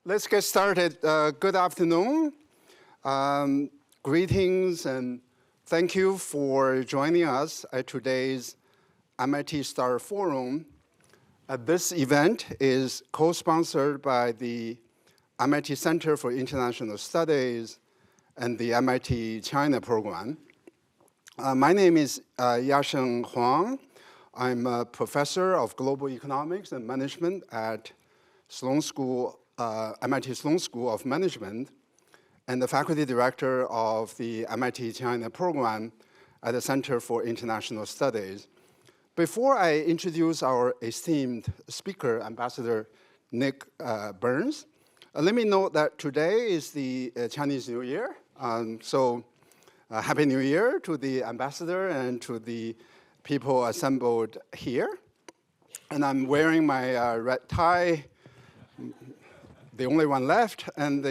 Let's get started. Good afternoon. Greetings and thank you for joining us at today's MIT Starr Forum. This event is co-sponsored by the MIT Center for International Studies and the MIT China program. My name is Yasheng Huang. I'm a professor of global economics and management at Sloan School, MIT Sloan School of Management, and the faculty director of the MIT China program at the Center for International Studies. Before I introduce our esteemed speaker, Ambassador Nick Burns, let me note that today is the Chinese New Year. Happy New Year to the ambassador and to the people assembled here. And I'm wearing my red tie, the only one left, and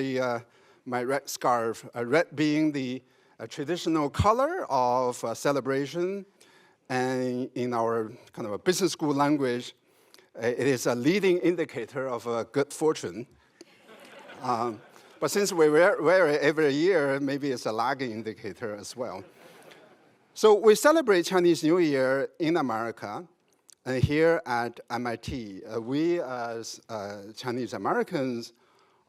my red scarf, red being the traditional color of celebration. And in our kind of a business school language, it is a leading indicator of good fortune. But since we wear it every year, maybe it's a lagging indicator as well. So we celebrate Chinese New Year in America, and here at MIT, we as Chinese Americans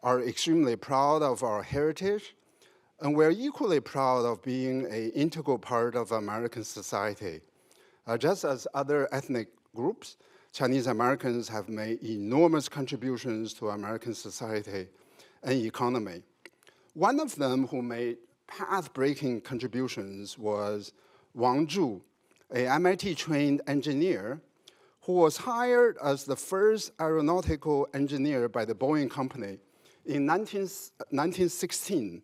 are extremely proud of our heritage, and we're equally proud of being an integral part of American society. Just as other ethnic groups, Chinese Americans have made enormous contributions to American society and economy. One of them who made path-breaking contributions was Wang Zhu, a MIT-trained engineer who was hired as the first aeronautical engineer by the Boeing company in 1916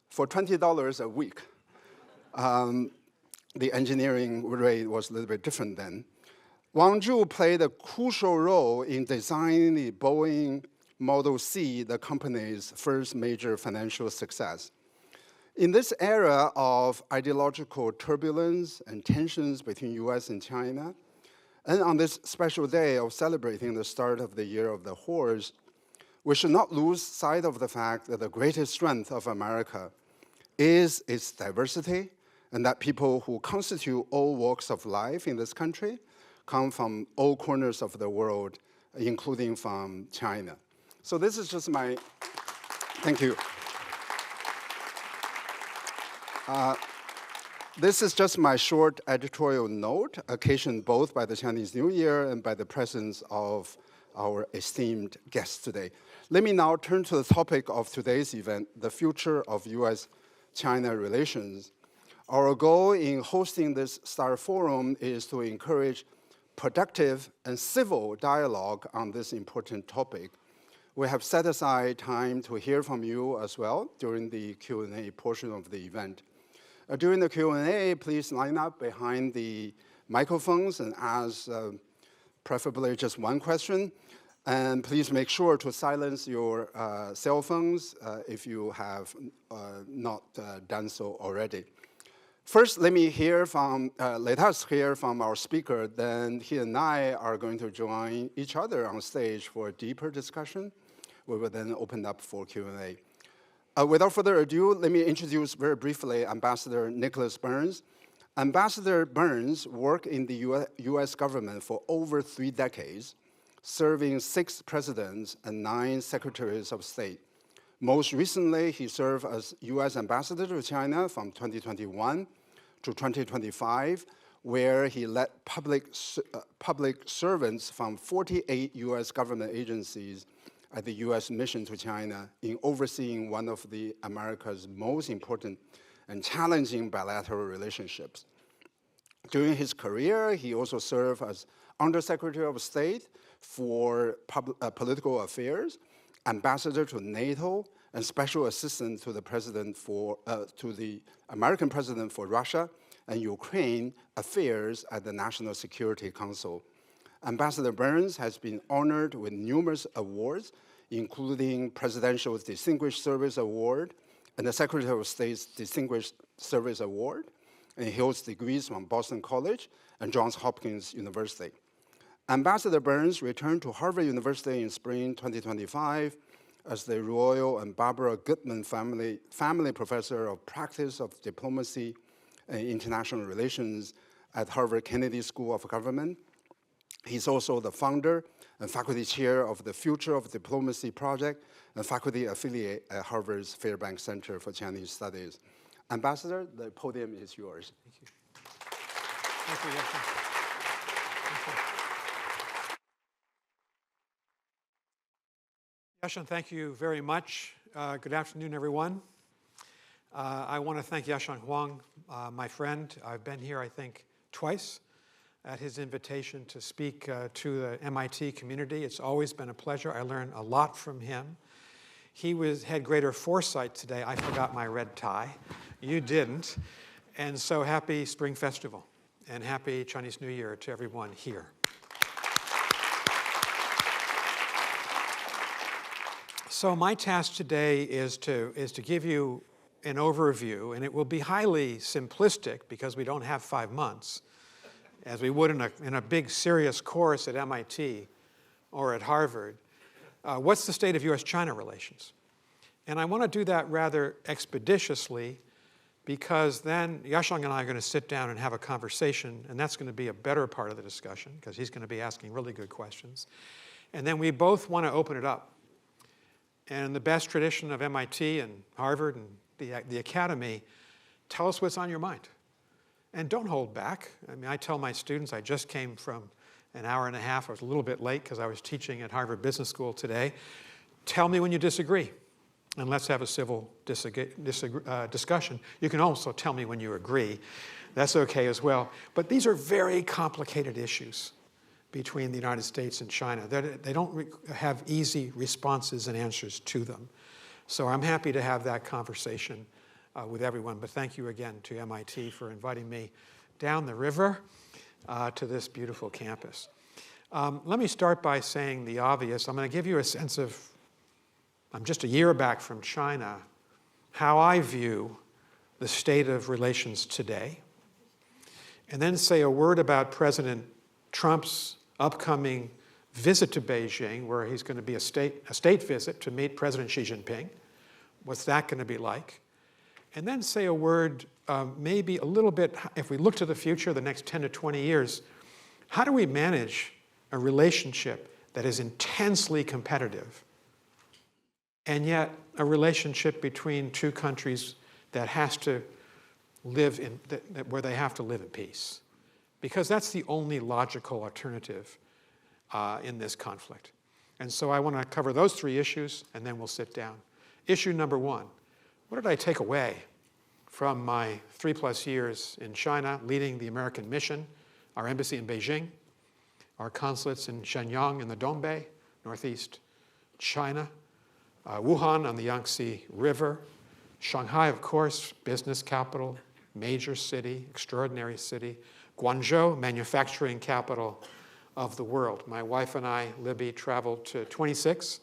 for $20 a week. The engineering rate was a little bit different then. Wang Zhu played a crucial role in designing the Boeing Model C, the company's first major financial success. In this era of ideological turbulence and tensions between US and China, and on this special day of celebrating the start of the Year of the Horse, we should not lose sight of the fact that the greatest strength of America is its diversity, and that people who constitute all walks of life in this country come from all corners of the world, including from China. So this is just my, thank you. This is just my short editorial note, occasioned both by the Chinese New Year and by the presence of our esteemed guests today. Let me now turn to the topic of today's event, the future of US-China relations. Our goal in hosting this Starr Forum is to encourage productive and civil dialogue on this important topic. We have set aside time to hear from you as well during the Q&A portion of the event. During the Q&A, please line up behind the microphones and ask preferably just one question. And please make sure to silence your cell phones if you have not done so already. First, let us hear from our speaker, then he and I are going to join each other on stage for a deeper discussion. We will then open up for Q&A. Without further ado, let me introduce very briefly Ambassador Nicholas Burns. Ambassador Burns worked in the US government for over 3 decades, serving 6 presidents and 9 secretaries of state. Most recently, he served as US ambassador to China from 2021 to 2025, where he led public servants from 48 US government agencies at the US mission to China in overseeing one of America's most important and challenging bilateral relationships. During his career, he also served as Undersecretary of State for Political Affairs, Ambassador to NATO, and Special Assistant to the American President for Russia and Ukraine Affairs at the National Security Council. Ambassador Burns has been honored with numerous awards, including Presidential Distinguished Service Award and the Secretary of State's Distinguished Service Award, and he holds degrees from Boston College and Johns Hopkins University. Ambassador Burns returned to Harvard University in spring 2025 as the Royal and Barbara Goodman Family Professor of Practice of Diplomacy and International Relations at Harvard Kennedy School of Government. He's also the founder and faculty chair of the Future of Diplomacy Project and faculty affiliate at Harvard's Fairbanks Center for Chinese Studies. Ambassador, the podium is yours. Thank you. Thank you, Yasheng. Yasheng, thank you very much. Good afternoon, everyone. I want to thank Yasheng Huang, my friend. I've been here, I think, twice at his invitation to speak to the MIT community. It's always been a pleasure. I learned a lot from him. He had greater foresight today. I forgot my red tie. You didn't. And so happy Spring Festival and happy Chinese New Year to everyone here. So my task today is to give you an overview, and it will be highly simplistic because we don't have 5 months, as we would in a big serious course at MIT or at Harvard. What's the state of U.S.-China relations? And I want to do that rather expeditiously because then Yasheng and I are going to sit down and have a conversation, and that's going to be a better part of the discussion because he's going to be asking really good questions. And then we both want to open it up. And in the best tradition of MIT and Harvard and the academy, tell us what's on your mind. And don't hold back. I mean, I tell my students, I just came from an hour and a half. I was a little bit late because I was teaching at Harvard Business School today. Tell me when you disagree, and let's have a civil discussion. You can also tell me when you agree. That's okay as well. But these are very complicated issues between the United States and China. They don't have easy responses and answers to them. So I'm happy to have that conversation with everyone. But thank you again to MIT for inviting me down the river to this beautiful campus. Let me start by saying the obvious. I'm going to give you a sense of, I'm just a year back from China, how I view the state of relations today, and then say a word about President Trump's upcoming visit to Beijing, where he's going to be a state visit to meet President Xi Jinping. What's that going to be like? And then say a word, maybe a little bit, if we look to the future, the next 10 to 20 years, how do we manage a relationship that is intensely competitive, and yet a relationship between two countries that has to live in, where they have to live in peace? Because that's the only logical alternative in this conflict. And so I want to cover those 3 issues, and then we'll sit down. Issue number 1, what did I take away from my 3+ years in China, leading the American mission, our embassy in Beijing, our consulates in Shenyang in the Dongbei, northeast China, Wuhan on the Yangtze River, Shanghai, of course, business capital, major city, extraordinary city, Guangzhou, manufacturing capital of the world. My wife and I, Libby, traveled to 26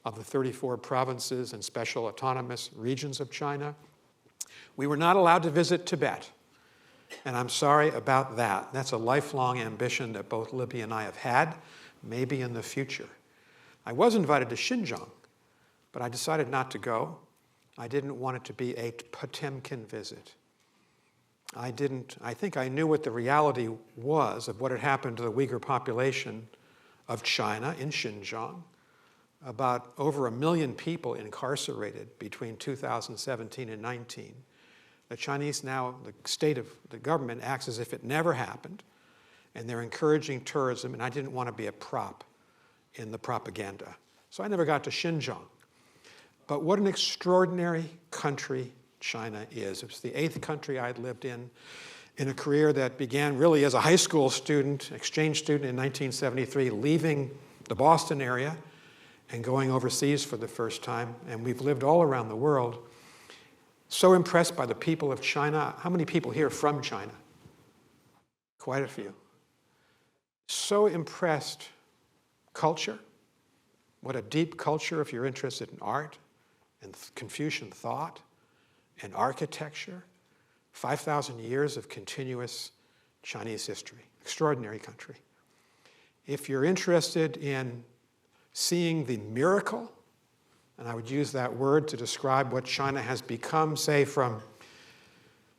of the 34 provinces and special autonomous regions of China. We were not allowed to visit Tibet, and I'm sorry about that. That's a lifelong ambition that both Libby and I have had, maybe in the future. I was invited to Xinjiang, but I decided not to go. I didn't want it to be a Potemkin visit. I think I knew what the reality was of what had happened to the Uyghur population of China in Xinjiang. About over 1 million people incarcerated between 2017 and 19. The Chinese now, the state of the government acts as if it never happened, and they're encouraging tourism, and I didn't want to be a prop in the propaganda. So I never got to Xinjiang. But what an extraordinary country China is. It was the 8th country I'd lived in a career that began really as a high school student, exchange student in 1973, leaving the Boston area and going overseas for the first time. And we've lived all around the world. So impressed by the people of China. How many people here from China? Quite a few. So impressed. Culture. What a deep culture if you're interested in art and Confucian thought and architecture. 5,000 years of continuous Chinese history. Extraordinary country. If you're interested in seeing the miracle And I would use that word to describe what China has become, say, from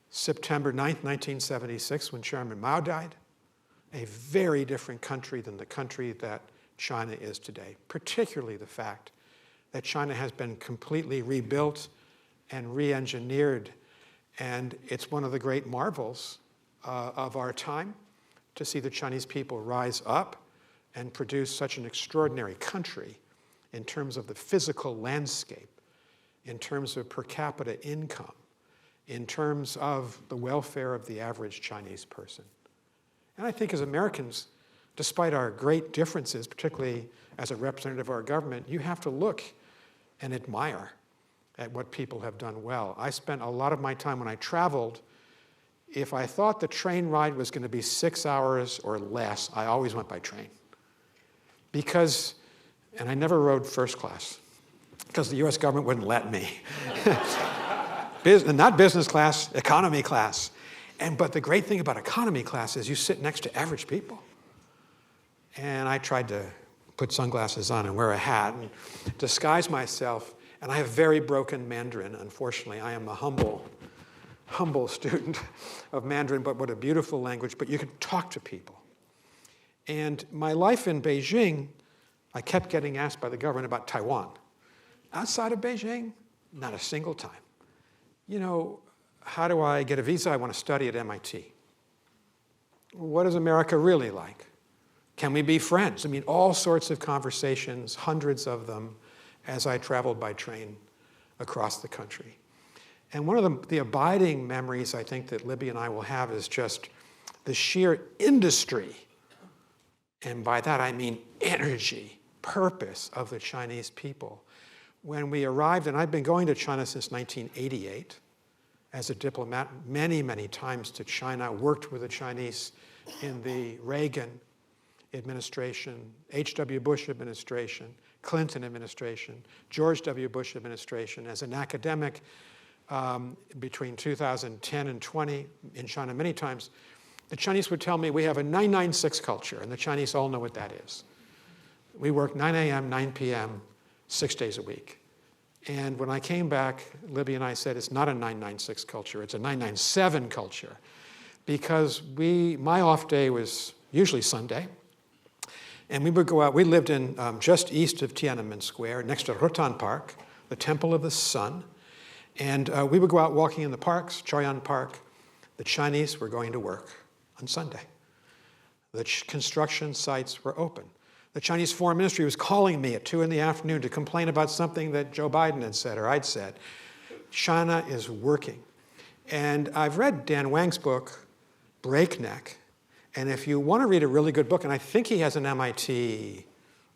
September 9th, 1976, when Chairman Mao died, a very different country than the country that China is today, particularly the fact that China has been completely rebuilt and re-engineered. And it's one of the great marvels of our time to see the Chinese people rise up and produce such an extraordinary country in terms of the physical landscape, in terms of per capita income, in terms of the welfare of the average Chinese person. And I think as Americans, despite our great differences, particularly as a representative of our government, you have to look and admire at what people have done well. I spent a lot of my time when I traveled, if I thought the train ride was going to be 6 hours or less, I always went by train. Because, and I never rode first class, because the US government wouldn't let me. Not business class, economy class. But the great thing about economy class is you sit next to average people. And I tried to put sunglasses on and wear a hat and disguise myself. And I have very broken Mandarin, unfortunately. I am a humble student of Mandarin, but what a beautiful language. But you can talk to people. And my life in Beijing, I kept getting asked by the government about Taiwan. Outside of Beijing, not a single time. You know, how do I get a visa? I want to study at MIT. What is America really like? Can we be friends? I mean, all sorts of conversations, hundreds of them, as I traveled by train across the country. And one of the abiding memories I think that Libby and I will have is just the sheer industry, and by that I mean energy, purpose of the Chinese people. When we arrived, and I've been going to China since 1988 as a diplomat, many, many times to China, worked with the Chinese in the Reagan administration, H.W. Bush administration, Clinton administration, George W. Bush administration. As an academic between 2010 and 20 in China, many times, the Chinese would tell me we have a 996 culture, and the Chinese all know what that is. We work 9 a.m., 9 p.m., 6 days a week. And when I came back, Libby and I said, it's not a 996 culture, it's a 997 culture. Because my off day was usually Sunday. And we would go out, we lived in just east of Tiananmen Square, next to Rutan Park, the Temple of the Sun. And we would go out walking in the parks, Choyan Park. The Chinese were going to work on Sunday. The construction sites were open. The Chinese Foreign Ministry was calling me at 2 in the afternoon to complain about something that Joe Biden had said or I'd said. China is working. And I've read Dan Wang's book, Breakneck. And if you want to read a really good book, and I think he has an MIT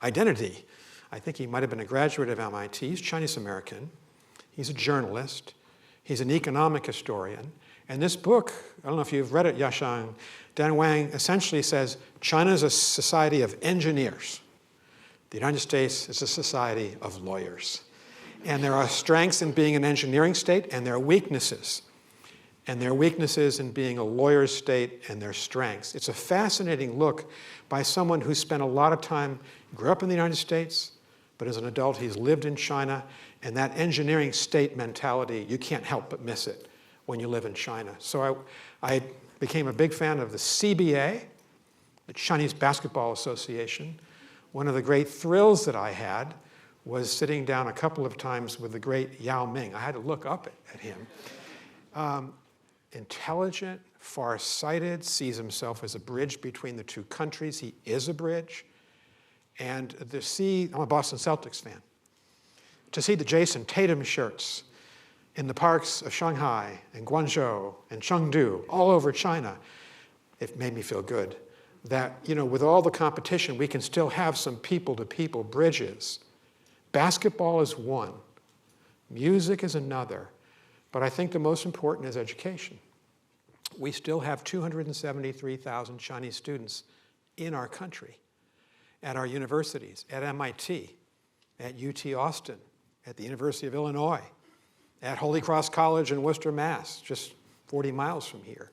identity. I think he might have been a graduate of MIT. He's Chinese-American. He's a journalist. He's an economic historian. And this book, I don't know if you've read it, Yasheng, Dan Wang essentially says China is a society of engineers. The United States is a society of lawyers. And there are strengths in being an engineering state, and there are weaknesses. And there are weaknesses in being a lawyer's state, and their strengths. It's a fascinating look by someone who spent a lot of time, grew up in the United States, but as an adult he's lived in China, and that engineering state mentality, you can't help but miss it when you live in China. So I became a big fan of the CBA, the Chinese Basketball Association. One of the great thrills that I had was sitting down a couple of times with the great Yao Ming. I had to look up at him. Intelligent, far-sighted, sees himself as a bridge between the two countries. He is a bridge. And I'm a Boston Celtics fan. To see the Jason Tatum shirts in the parks of Shanghai and Guangzhou and Chengdu, all over China, it made me feel good. That, you know, with all the competition, we can still have some people-to-people bridges. Basketball is one. Music is another. But I think the most important is education. We still have 273,000 Chinese students in our country, at our universities, at MIT, at UT Austin, at the University of Illinois, at Holy Cross College in Worcester, Mass., just 40 miles from here.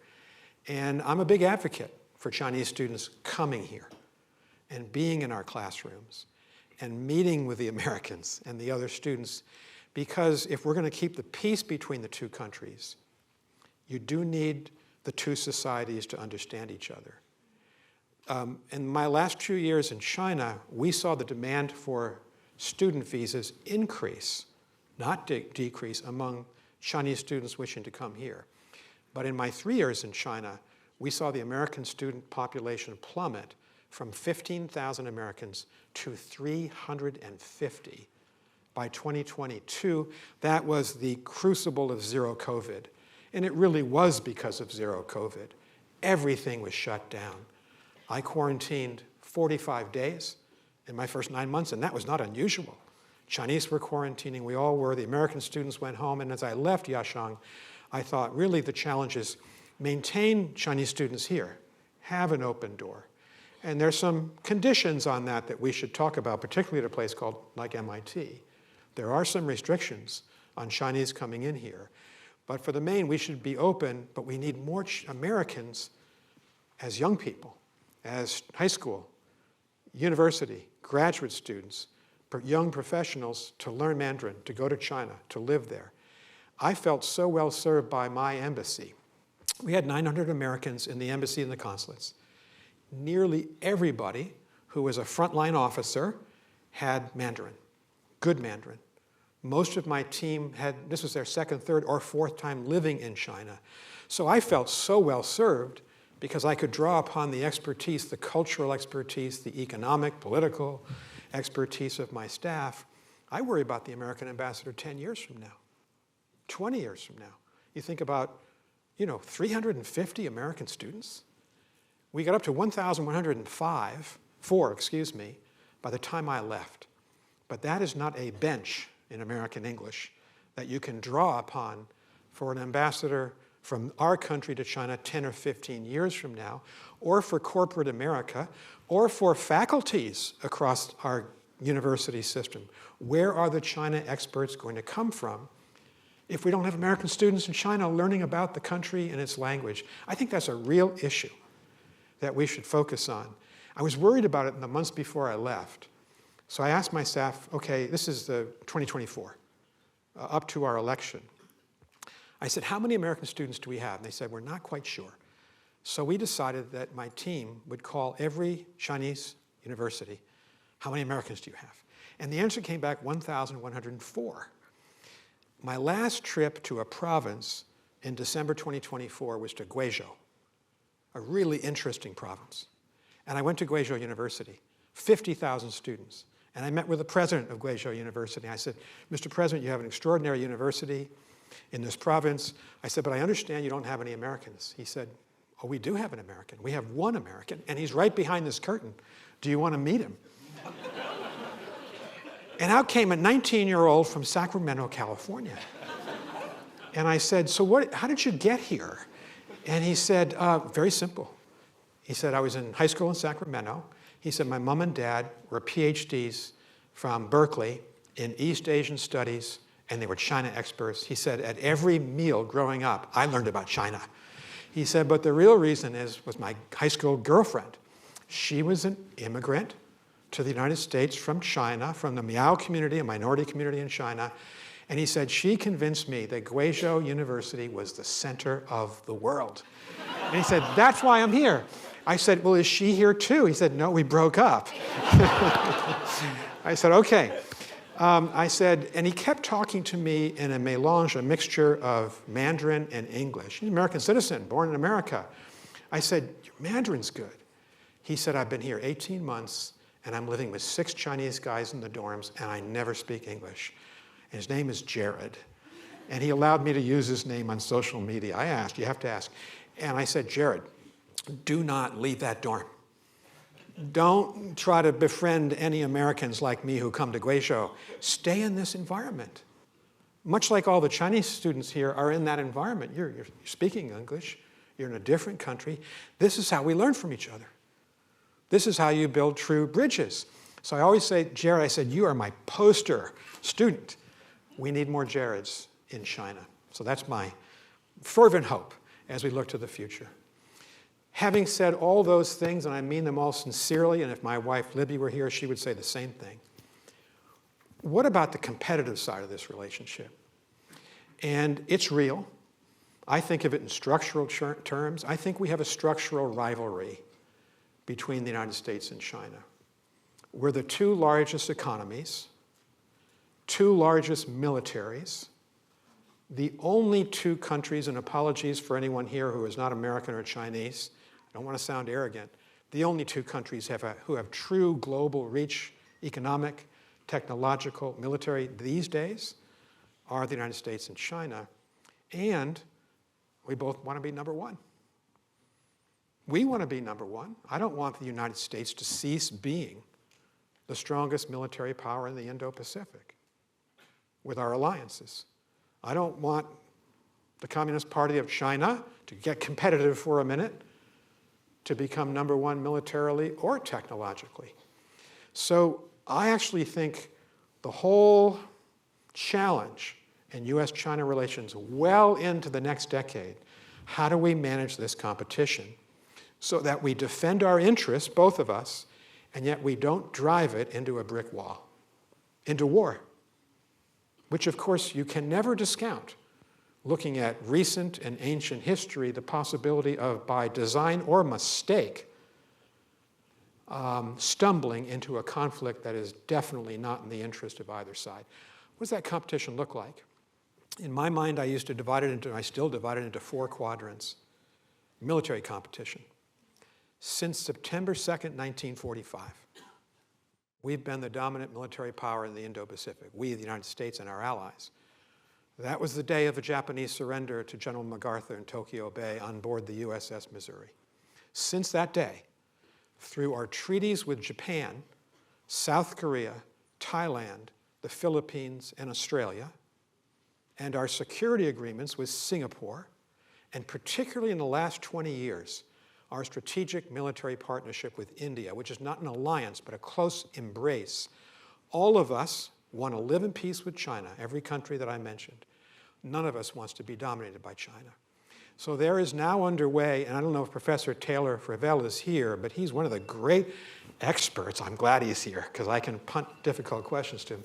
And I'm a big advocate for Chinese students coming here and being in our classrooms and meeting with the Americans and the other students, because if we're going to keep the peace between the two countries, you do need the two societies to understand each other. In my last 2 years in China, we saw the demand for student visas increase, not decrease, among Chinese students wishing to come here. But in my 3 years in China, we saw the American student population plummet from 15,000 Americans to 350 by 2022. That was the crucible of zero COVID. And it really was because of zero COVID. Everything was shut down. I quarantined 45 days in my first 9 months, and that was not unusual. Chinese were quarantining, we all were. The American students went home, and as I left Yasheng, I thought really the challenge is maintain Chinese students here, have an open door. And there's some conditions on that we should talk about, particularly at a place called like MIT. There are some restrictions on Chinese coming in here. But for the main, we should be open, but we need more Americans as young people, as high school, university, graduate students, young professionals to learn Mandarin, to go to China, to live there. I felt so well served by my embassy. We had 900 Americans in the embassy and the consulates. Nearly everybody who was a frontline officer had Mandarin, good Mandarin. Most of my team this was their second, third, or fourth time living in China. So I felt so well served because I could draw upon the expertise, the cultural expertise, the economic, political expertise of my staff. I worry about the American ambassador 10 years from now, 20 years from now. You think about, 350 American students. We got up to 1,104, by the time I left. But that is not a bench in American English that you can draw upon for an ambassador from our country to China 10 or 15 years from now, or for corporate America, or for faculties across our university system. Where are the China experts going to come from if we don't have American students in China learning about the country and its language? I think that's a real issue that we should focus on. I was worried about it in the months before I left. So I asked my staff, okay, this is the 2024, up to our election. I said, how many American students do we have? And they said, we're not quite sure. So we decided that my team would call every Chinese university, how many Americans do you have? And the answer came back 1,104. My last trip to a province in December 2024 was to Guizhou, a really interesting province. And I went to Guizhou University, 50,000 students. And I met with the president of Guizhou University. I said, Mr. President, you have an extraordinary university in this province. I said, but I understand you don't have any Americans. He said, oh, we do have an American. We have one American, and he's right behind this curtain. Do you want to meet him? And out came a 19-year-old from Sacramento, California. And I said, so how did you get here? And he said, very simple. He said, I was in high school in Sacramento. He said, my mom and dad were PhDs from Berkeley in East Asian studies, and they were China experts. He said, at every meal growing up, I learned about China. He said, but the real reason was my high school girlfriend. She was an immigrant to the United States from China, from the Miao community, a minority community in China. And he said, she convinced me that Guizhou University was the center of the world. And he said, that's why I'm here. I said, well, is she here too? He said, no, we broke up. I said, okay. I said, and he kept talking to me in a mélange, a mixture of Mandarin and English. He's an American citizen, born in America. I said, your Mandarin's good. He said, I've been here 18 months, and I'm living with 6 Chinese guys in the dorms, and I never speak English. And his name is Jared. And he allowed me to use his name on social media. I asked, you have to ask. And I said, Jared, do not leave that dorm. Don't try to befriend any Americans like me who come to Guizhou. Stay in this environment. Much like all the Chinese students here are in that environment. You're speaking English. You're in a different country. This is how we learn from each other. This is how you build true bridges. So I always say, Jared, I said, you are my poster student. We need more Jareds in China. So that's my fervent hope as we look to the future. Having said all those things, and I mean them all sincerely, and if my wife Libby were here, she would say the same thing. what about the competitive side of this relationship? And it's real. I think of it in structural terms. I think we have a structural rivalry between the United States and China. We're the two largest economies, two largest militaries, the only two countries, and apologies for anyone here who is not American or Chinese, I don't want to sound arrogant, the only two countries who have true global reach, economic, technological, military these days are the United States and China. And we both want to be number one. We want to be number one. I don't want the United States to cease being the strongest military power in the Indo-Pacific with our alliances. I don't want the Communist Party of China, to get competitive for a minute, to become number one militarily or technologically. So I actually think the whole challenge in US-China relations well into the next decade, how do we manage this competition so that we defend our interests, both of us, and yet we don't drive it into a brick wall, into war, which of course you can never discount. Looking at recent and ancient history, the possibility of, by design or mistake, stumbling into a conflict that is definitely not in the interest of either side. What does that competition look like? In my mind, I used to divide it into, I still divide it into 4 quadrants. Military competition. Since September 2nd, 1945, we've been the dominant military power in the Indo-Pacific, we, the United States, and our allies. That was the day of the Japanese surrender to General MacArthur in Tokyo Bay on board the USS Missouri. Since that day, through our treaties with Japan, South Korea, Thailand, the Philippines, and Australia, and our security agreements with Singapore, and particularly in the last 20 years, our strategic military partnership with India, which is not an alliance, but a close embrace. All of us want to live in peace with China, every country that I mentioned. None of us wants to be dominated by China. So there is now underway, and I don't know if Professor Taylor Fravel is here, but he's one of the great experts. I'm glad he's here, because I can punt difficult questions to him.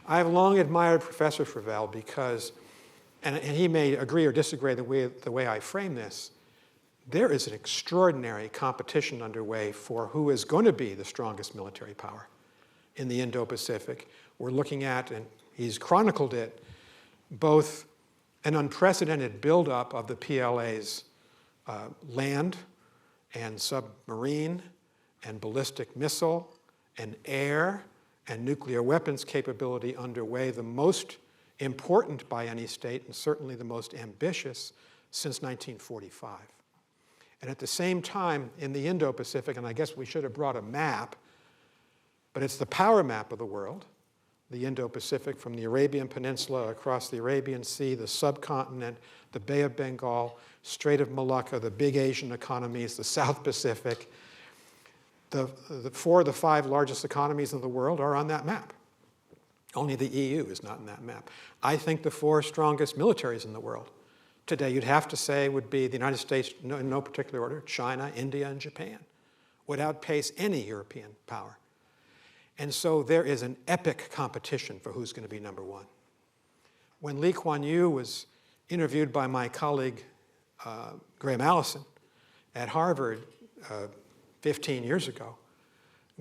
I've long admired Professor Fravel because, and he may agree or disagree the way I frame this, there is an extraordinary competition underway for who is going to be the strongest military power in the Indo-Pacific. We're looking at, and he's chronicled it, both an unprecedented buildup of the PLA's land and submarine and ballistic missile and air and nuclear weapons capability underway, the most important by any state and certainly the most ambitious since 1945. And at the same time, in the Indo-Pacific, and I guess we should have brought a map, but it's the power map of the world, the Indo-Pacific from the Arabian Peninsula across the Arabian Sea, the subcontinent, the Bay of Bengal, Strait of Malacca, the big Asian economies, the South Pacific. The 4 of the 5 largest economies in the world are on that map. Only the EU is not in that map. I think the 4 strongest militaries in the world today, you'd have to say, would be the United States, in no particular order, China, India, and Japan, would outpace any European power. And so there is an epic competition for who's going to be number one. When Lee Kuan Yew was interviewed by my colleague, Graham Allison, at Harvard 15 years ago,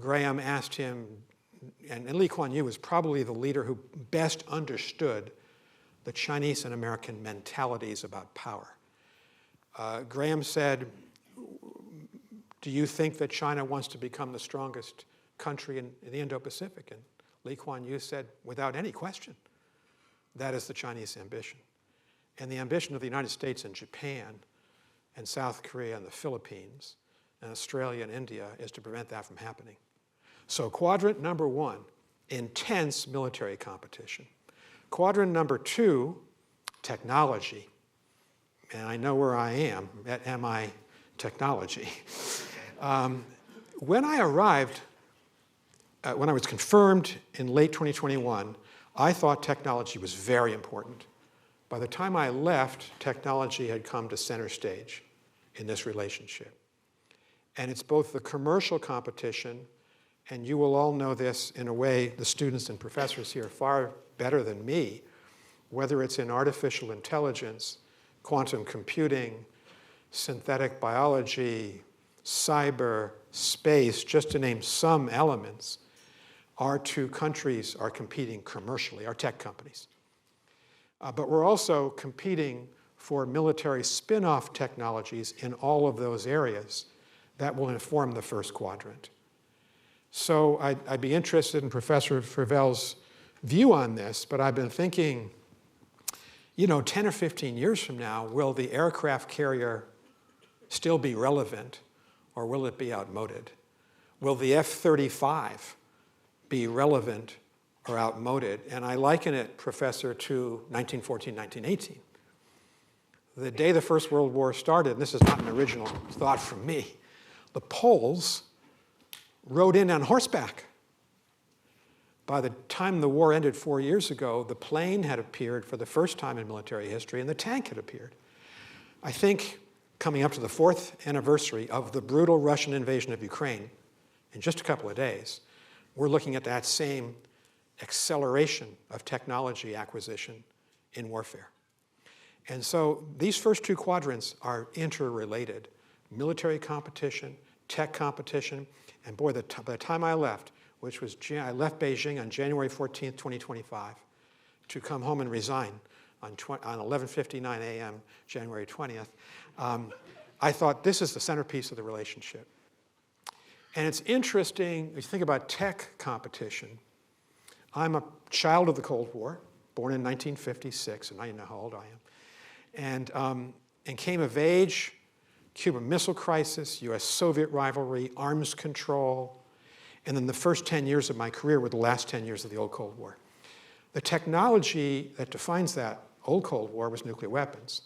Graham asked him, and Lee Kuan Yew was probably the leader who best understood the Chinese and American mentalities about power. Graham said, do you think that China wants to become the strongest country in the Indo-Pacific? And Lee Kuan Yew said, without any question, that is the Chinese ambition. And the ambition of the United States and Japan and South Korea and the Philippines and Australia and India is to prevent that from happening. So quadrant number 1, intense military competition. Quadrant number 2, technology. And I know where I am at MI Technology. When I arrived, when I was confirmed in late 2021, I thought technology was very important. By the time I left, technology had come to center stage in this relationship. And it's both the commercial competition and you will all know this in a way, the students and professors here, far better than me, whether it's in artificial intelligence, quantum computing, synthetic biology, cyber, space, just to name some elements, our two countries are competing commercially, our tech companies. But we're also competing for military spin-off technologies in all of those areas that will inform the first quadrant. So I'd be interested in Professor Fauvel's view on this, but I've been thinking, 10 or 15 years from now, will the aircraft carrier still be relevant, or will it be outmoded? Will the F-35 be relevant or outmoded? And I liken it, Professor, to 1914, 1918. The day the First World War started, and this is not an original thought from me, the Poles rode in on horseback. By the time the war ended 4 years ago, the plane had appeared for the first time in military history, and the tank had appeared. I think coming up to the 4th anniversary of the brutal Russian invasion of Ukraine, in just a couple of days, we're looking at that same acceleration of technology acquisition in warfare. And so these first two quadrants are interrelated. Military competition, tech competition, and boy, by the time I left, which was, I left Beijing on January 14th, 2025, to come home and resign on 11:59 a.m., January 20th, I thought this is the centerpiece of the relationship. And it's interesting, if you think about tech competition, I'm a child of the Cold War, born in 1956, and now you know how old I am, and came of age, Cuban Missile Crisis, US-Soviet rivalry, arms control, and then the first 10 years of my career were the last 10 years of the old Cold War. The technology that defines that old Cold War was nuclear weapons.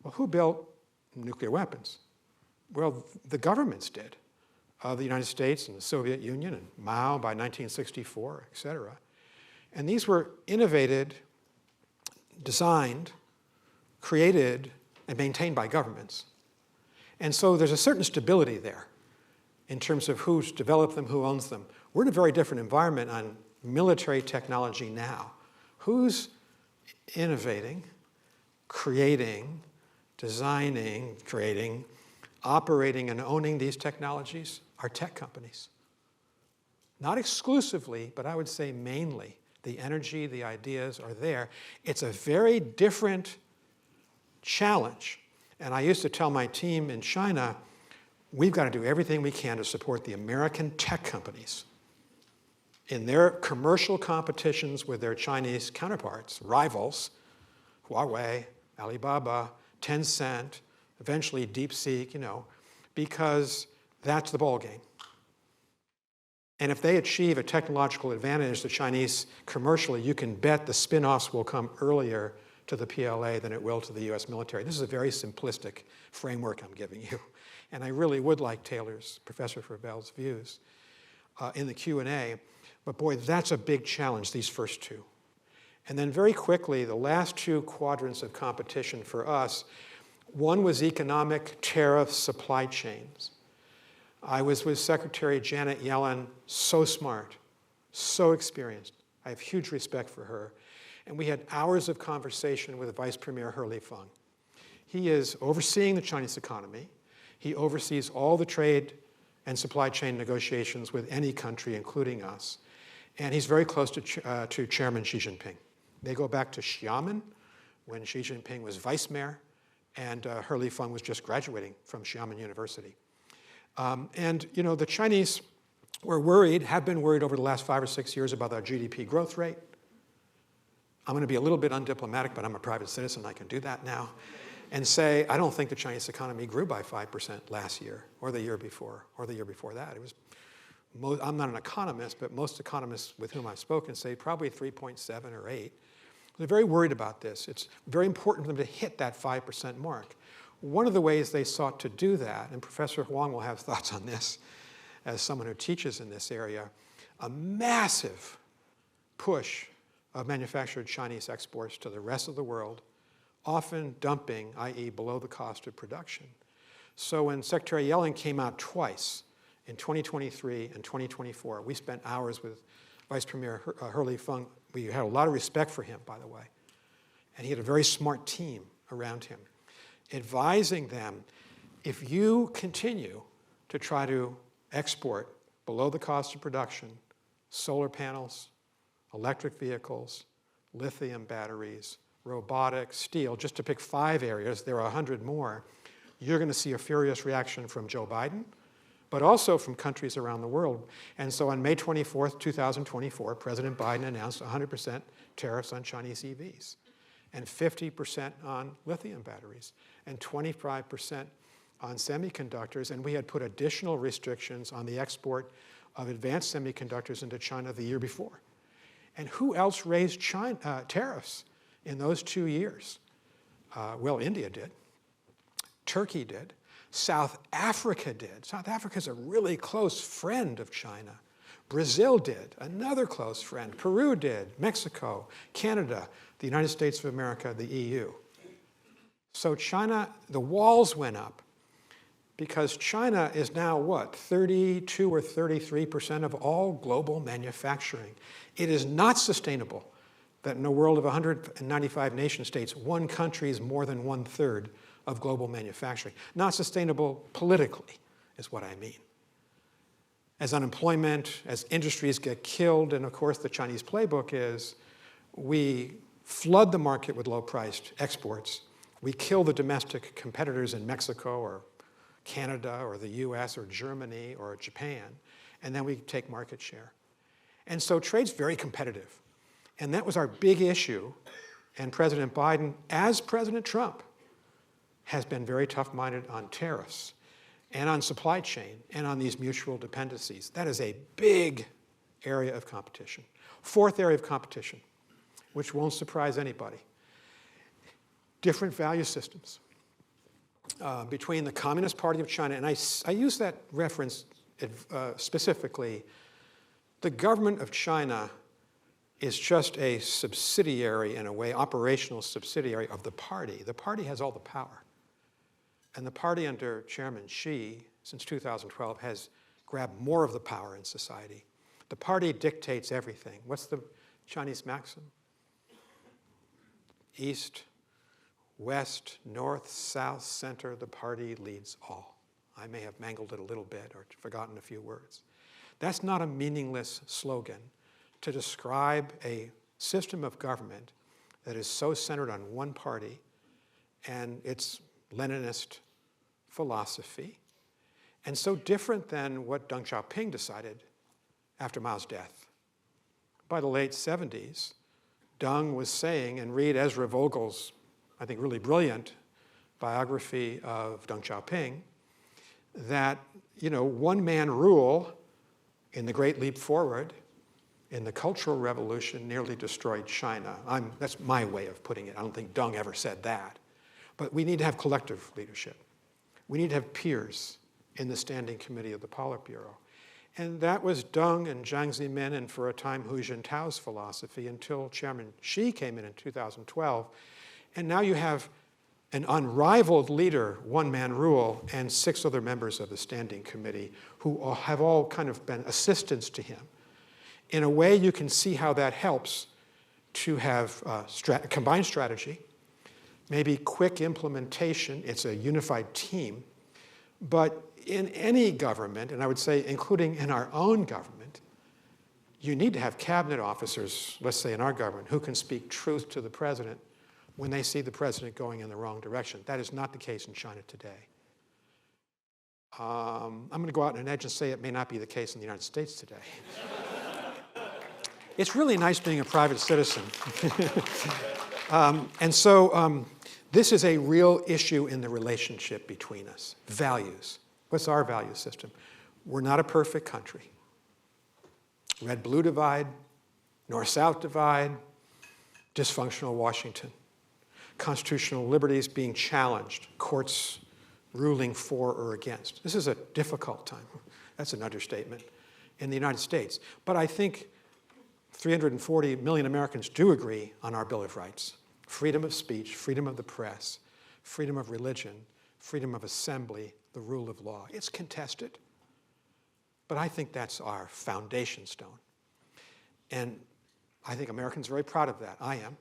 Well, who built nuclear weapons? Well, the governments did. The United States and the Soviet Union and Mao by 1964, et cetera. And these were innovated, designed, created, and maintained by governments. And so there's a certain stability there in terms of who's developed them, who owns them. We're in a very different environment on military technology now. Who's innovating, creating, designing, creating, operating, and owning these technologies? Are tech companies. Not exclusively, but I would say mainly. The energy, the ideas are there. It's a very different challenge. And I used to tell my team in China, we've got to do everything we can to support the American tech companies in their commercial competitions with their Chinese counterparts, rivals, Huawei, Alibaba, Tencent, eventually DeepSeek, because that's the ballgame. And if they achieve a technological advantage, the Chinese commercially, you can bet the spin-offs will come earlier to the PLA than it will to the US military. This is a very simplistic framework I'm giving you. And I really would like Professor Fauvel's views in the Q&A. But boy, that's a big challenge, these first two. And then very quickly, the last two quadrants of competition for us, one was economic, tariff, supply chains. I was with Secretary Janet Yellen, so smart, so experienced. I have huge respect for her. And we had hours of conversation with Vice Premier He Feng. He is overseeing the Chinese economy. He oversees all the trade and supply chain negotiations with any country, including us. And he's very close to Chairman Xi Jinping. They go back to Xiamen, when Xi Jinping was vice mayor, and He Feng was just graduating from Xiamen University. The Chinese were worried, have been worried over the last 5 or 6 years about our GDP growth rate. I'm going to be a little bit undiplomatic, but I'm a private citizen, I can do that now, and say, I don't think the Chinese economy grew by 5% last year, or the year before, or the year before that. It was, I'm not an economist, but most economists with whom I've spoken say probably 3.7 or 8. They're very worried about this. It's very important for them to hit that 5% mark. One of the ways they sought to do that, and Professor Huang will have thoughts on this as someone who teaches in this area, a massive push of manufactured Chinese exports to the rest of the world, often dumping, i.e. below the cost of production. So when Secretary Yellen came out twice in 2023 and 2024. We spent hours with Vice Premier Hurley Feng. We had a lot of respect for him, by the way. And he had a very smart team around him, advising them, if you continue to try to export below the cost of production solar panels, electric vehicles, lithium batteries, robotics, steel, just to pick 5 areas, there are 100 more, you're going to see a furious reaction from Joe Biden, but also from countries around the world. And so on May 24th, 2024, President Biden announced 100% tariffs on Chinese EVs, and 50% on lithium batteries, and 25% on semiconductors, and we had put additional restrictions on the export of advanced semiconductors into China the year before. And who else raised tariffs in those 2 years? Well, India did. Turkey did. South Africa did. South Africa is a really close friend of China. Brazil did, another close friend. Peru did, Mexico, Canada, the United States of America, the EU. So China, the walls went up because China is now what, 32 or 33% of all global manufacturing. It is not sustainable that in a world of 195 nation states, one country is more than 1/3 of global manufacturing. Not sustainable politically, is what I mean. As unemployment, as industries get killed, and of course the Chinese playbook is we flood the market with low-priced exports, we kill the domestic competitors in Mexico or Canada or the US or Germany or Japan, and then we take market share. And so trade's very competitive. And that was our big issue. And President Biden, as President Trump, has been very tough-minded on tariffs and on supply chain and on these mutual dependencies. That is a big area of competition. 4th area of competition, which won't surprise anybody. Different value systems between the Communist Party of China, and I use that reference specifically. The government of China is just a subsidiary, in a way, operational subsidiary of the party. The party has all the power. And the party under Chairman Xi, since 2012, has grabbed more of the power in society. The party dictates everything. What's the Chinese maxim? East, west, north, south, center, the party leads all. I may have mangled it a little bit or forgotten a few words. That's not a meaningless slogan to describe a system of government that is so centered on one party and its Leninist philosophy, and so different than what Deng Xiaoping decided after Mao's death. By the late 70s, Deng was saying, and read Ezra Vogel's, I think, really brilliant biography of Deng Xiaoping, that, one-man rule in the Great Leap Forward, in the Cultural Revolution, nearly destroyed China. That's my way of putting it. I don't think Deng ever said that. But we need to have collective leadership. We need to have peers in the Standing Committee of the Politburo. And that was Deng and Jiang Zemin and for a time Hu Jintao's philosophy until Chairman Xi came in 2012. And now you have an unrivaled leader, one-man rule, and 6 other members of the Standing Committee who have all kind of been assistants to him. In a way, you can see how that helps to have combined strategy, maybe quick implementation. It's a unified team. But in any government, and I would say including in our own government, you need to have cabinet officers, let's say in our government, who can speak truth to the president when they see the president going in the wrong direction. That is not the case in China today. I'm going to go out on an edge and say it may not be the case in the United States today. It's really nice being a private citizen. And so this is a real issue in the relationship between us. Values. What's our value system? We're not a perfect country. Red-blue divide, north-south divide, dysfunctional Washington. Constitutional liberties being challenged, courts ruling for or against. This is a difficult time. That's an understatement in the United States. But I think 340 million Americans do agree on our Bill of Rights. Freedom of speech, freedom of the press, freedom of religion, freedom of assembly, the rule of law. It's contested. But I think that's our foundation stone. And I think Americans are very proud of that. I am.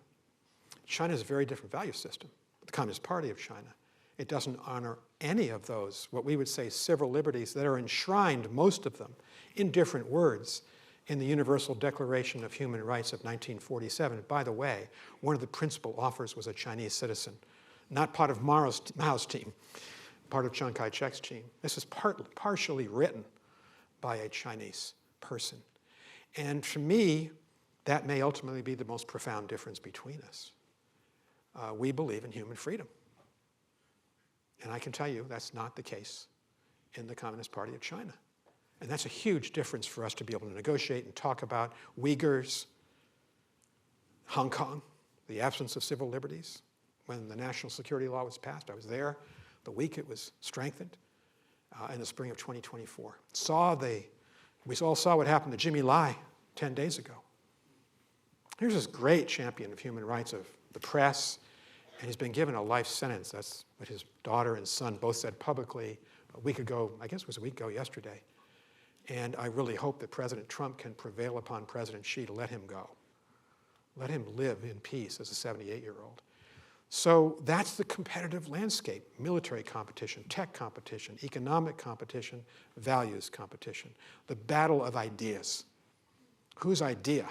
China has a very different value system. The Communist Party of China. It doesn't honor any of those, what we would say, civil liberties that are enshrined, most of them, in different words, in the Universal Declaration of Human Rights of 1947. By the way, one of the principal authors was a Chinese citizen, not part of Mao's team, part of Chiang Kai-shek's team. This is partially written by a Chinese person. And for me, that may ultimately be the most profound difference between us. We believe in human freedom. And I can tell you that's not the case in the Communist Party of China. And that's a huge difference for us to be able to negotiate and talk about Uyghurs, Hong Kong, the absence of civil liberties. When the national security law was passed, I was there the week it was strengthened in the spring of 2024. We all saw what happened to Jimmy Lai 10 days ago. Here's this great champion of human rights of the press, and he's been given a life sentence. That's what his daughter and son both said publicly a week ago, I guess it was a week ago yesterday. And I really hope that President Trump can prevail upon President Xi to let him go. Let him live in peace as a 78-year-old. So that's the competitive landscape: military competition, tech competition, economic competition, values competition, the battle of ideas. Whose idea,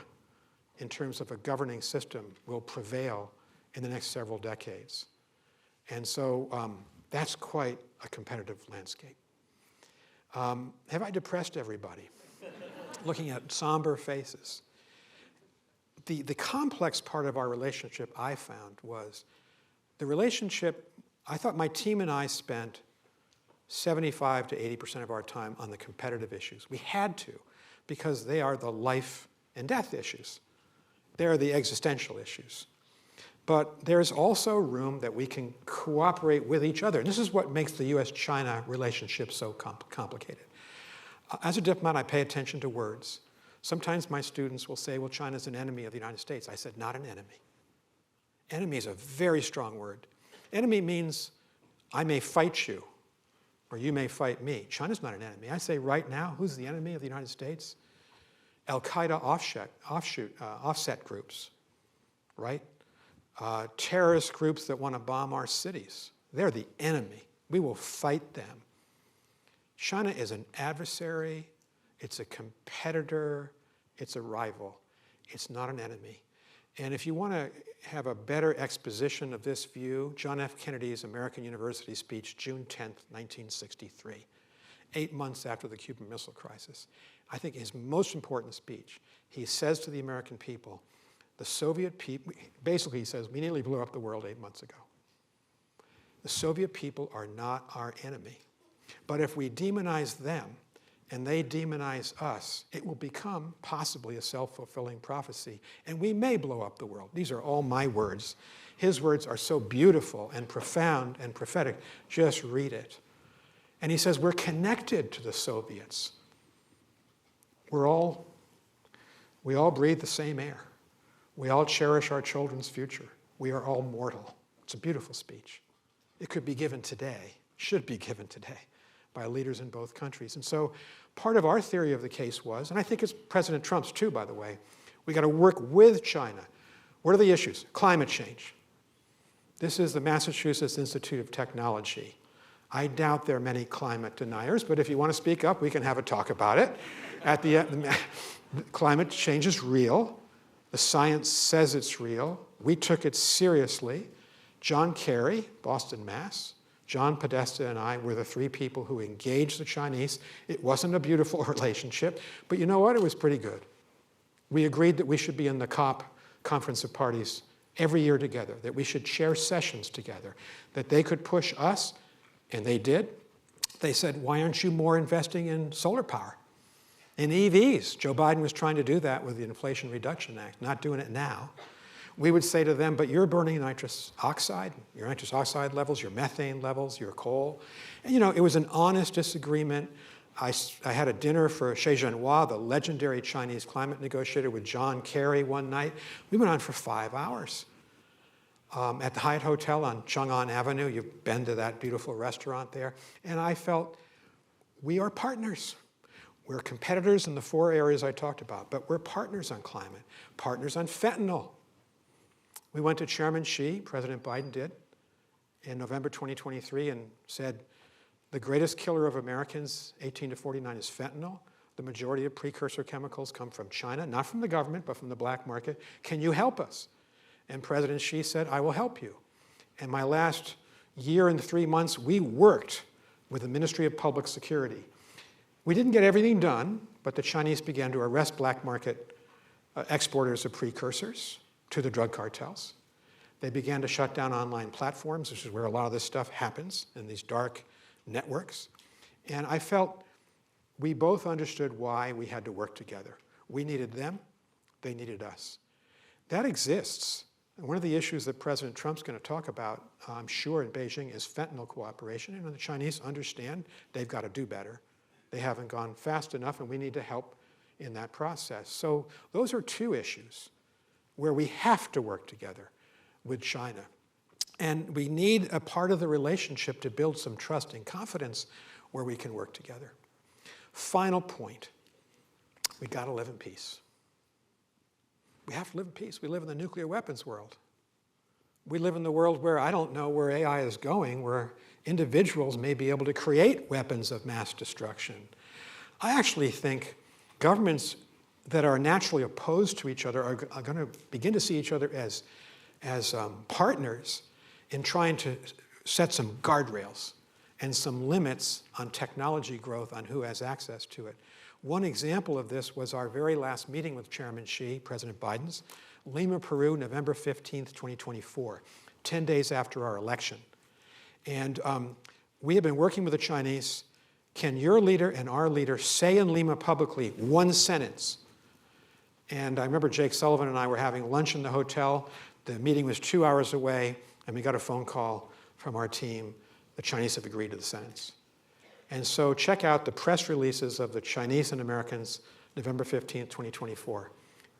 in terms of a governing system, will prevail in the next several decades? And so that's quite a competitive landscape. Have I depressed everybody? Looking at somber faces. The complex part of our relationship, I found, was the relationship. I thought my team and I spent 75 to 80% of our time on the competitive issues. We had to, because they are the life and death issues. They are the existential issues. But there's also room that we can cooperate with each other. And this is what makes the US-China relationship so complicated. As a diplomat, I pay attention to words. Sometimes my students will say, well, China's an enemy of the United States. I said, not an enemy. Enemy is a very strong word. Enemy means I may fight you, or you may fight me. China's not an enemy. I say right now, who's the enemy of the United States? Al-Qaeda offset groups, right? Terrorist groups that want to bomb our cities. They're the enemy. We will fight them. China is an adversary. It's a competitor. It's a rival. It's not an enemy. And if you want to have a better exposition of this view, John F. Kennedy's American University speech, June 10th, 1963, 8 months after the Cuban Missile Crisis, I think his most important speech, he says to the American people, the Soviet people, basically he says, we nearly blew up the world 8 months ago. The Soviet people are not our enemy. But if we demonize them and they demonize us, it will become possibly a self-fulfilling prophecy, and we may blow up the world. These are all my words. His words are so beautiful and profound and prophetic. Just read it. And he says, we're connected to the Soviets. We all breathe the same air. We all cherish our children's future. We are all mortal. It's a beautiful speech. It could be given today, should be given today, by leaders in both countries. And so part of our theory of the case was, and I think it's President Trump's too, by the way, we got to work with China. What are the issues? Climate change. This is the Massachusetts Institute of Technology. I doubt there are many climate deniers, but if you want to speak up, we can have a talk about it. At the end, climate change is real. The science says it's real. We took it seriously. John Kerry, Boston, Mass., John Podesta and I were the three people who engaged the Chinese. It wasn't a beautiful relationship, but you know what? It was pretty good. We agreed that we should be in the COP, Conference of Parties, every year together, that we should share sessions together, that they could push us, and they did. They said, why aren't you more investing in solar power, in EVs? Joe Biden was trying to do that with the Inflation Reduction Act, not doing it now. We would say to them, but you're burning nitrous oxide, your nitrous oxide levels, your methane levels, your coal. And you know, it was an honest disagreement. I had a dinner for Yasheng Huang, the legendary Chinese climate negotiator, with John Kerry one night. We went on for 5 hours. At the Hyatt Hotel on Chang'an Avenue, you've been to that beautiful restaurant there. And I felt, we are partners. We're competitors in the 4 areas I talked about, but we're partners on climate, partners on fentanyl. We went to Chairman Xi, President Biden did, in November 2023 and said, the greatest killer of Americans, 18 to 49, is fentanyl. The majority of precursor chemicals come from China, not from the government, but from the black market. Can you help us? And President Xi said, I will help you. And my last year and 3 months, we worked with the Ministry of Public Security. We didn't get everything done, but the Chinese began to arrest black market exporters of precursors to the drug cartels. They began to shut down online platforms, which is where a lot of this stuff happens, in these dark networks. And I felt we both understood why we had to work together. We needed them, they needed us. That exists. And one of the issues that President Trump's going to talk about, I'm sure, in Beijing is fentanyl cooperation. And the Chinese understand they've got to do better. They haven't gone fast enough, and we need to help in that process. So those are 2 issues where we have to work together with China. And we need a part of the relationship to build some trust and confidence where we can work together. Final point, we got to live in peace. We have to live in peace. We live in the nuclear weapons world. We live in the world where I don't know where AI is going, where individuals may be able to create weapons of mass destruction. I actually think governments that are naturally opposed to each other are going to begin to see each other as partners in trying to set some guardrails and some limits on technology growth, on who has access to it. One example of this was our very last meeting with Chairman Xi, President Biden's, Lima, Peru, November 15th, 2024, 10 days after our election. And we have been working with the Chinese. Can your leader and our leader say in Lima publicly 1 sentence? And I remember Jake Sullivan and I were having lunch in the hotel. The meeting was 2 hours away, and we got a phone call from our team. The Chinese have agreed to the sentence. And so check out the press releases of the Chinese and Americans, November 15th, 2024.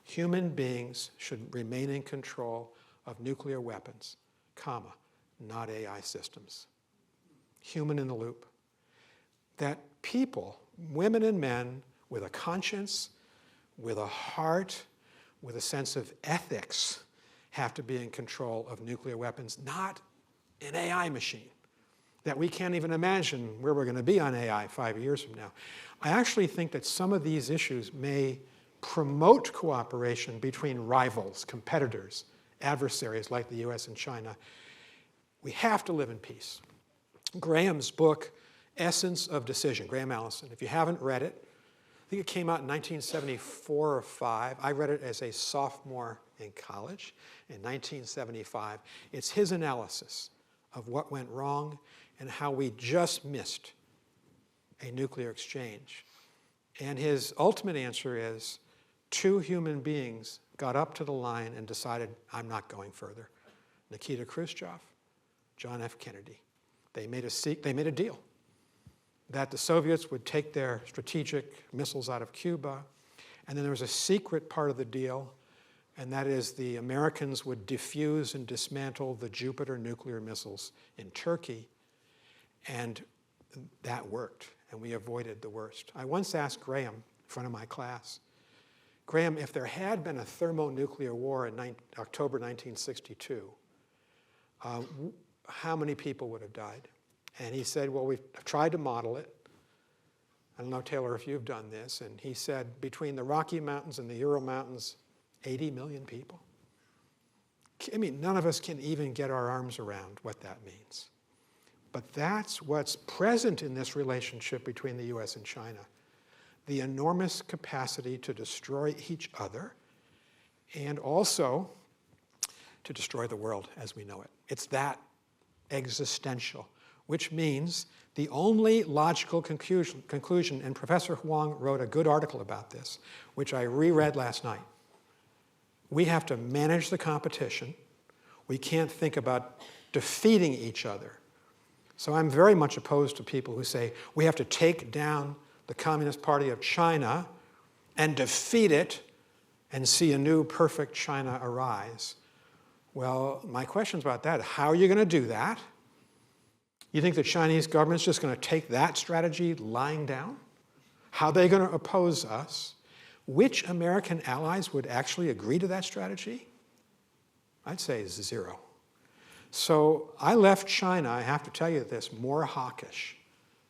Human beings should remain in control of nuclear weapons, comma, not AI systems. Human in the loop. That people, women and men, with a conscience, with a heart, with a sense of ethics, have to be in control of nuclear weapons, not an AI machine that we can't even imagine where we're going to be on AI 5 years from now. I actually think that some of these issues may promote cooperation between rivals, competitors, adversaries like the US and China. We have to live in peace. Graham's book, Essence of Decision, Graham Allison, if you haven't read it, I think it came out in 1974 or 5. I read it as a sophomore in college in 1975. It's his analysis of what went wrong and how we just missed a nuclear exchange. And his ultimate answer is 2 human beings got up to the line and decided, I'm not going further. Nikita Khrushchev, John F. Kennedy. They made a deal that the Soviets would take their strategic missiles out of Cuba, and then there was a secret part of the deal, and that is the Americans would defuse and dismantle the Jupiter nuclear missiles in Turkey, and that worked, and we avoided the worst. I once asked Graham in front of my class, Graham, if there had been a thermonuclear war in October 1962, how many people would have died? And he said, well, we've tried to model it. I don't know, Taylor, if you've done this. And he said, between the Rocky Mountains and the Ural Mountains, 80 million people. I mean, none of us can even get our arms around what that means. But that's what's present in this relationship between the US and China. The enormous capacity to destroy each other and also to destroy the world as we know it. It's that existential, which means the only logical conclusion, and Professor Huang wrote a good article about this, which I reread last night. We have to manage the competition. We can't think about defeating each other. So I'm very much opposed to people who say we have to take down the Communist Party of China and defeat it and see a new perfect China arise. Well, my question's about that. How are you going to do that? You think the Chinese government's just going to take that strategy lying down? How are they going to oppose us? Which American allies would actually agree to that strategy? I'd say 0. So I left China, I have to tell you this, more hawkish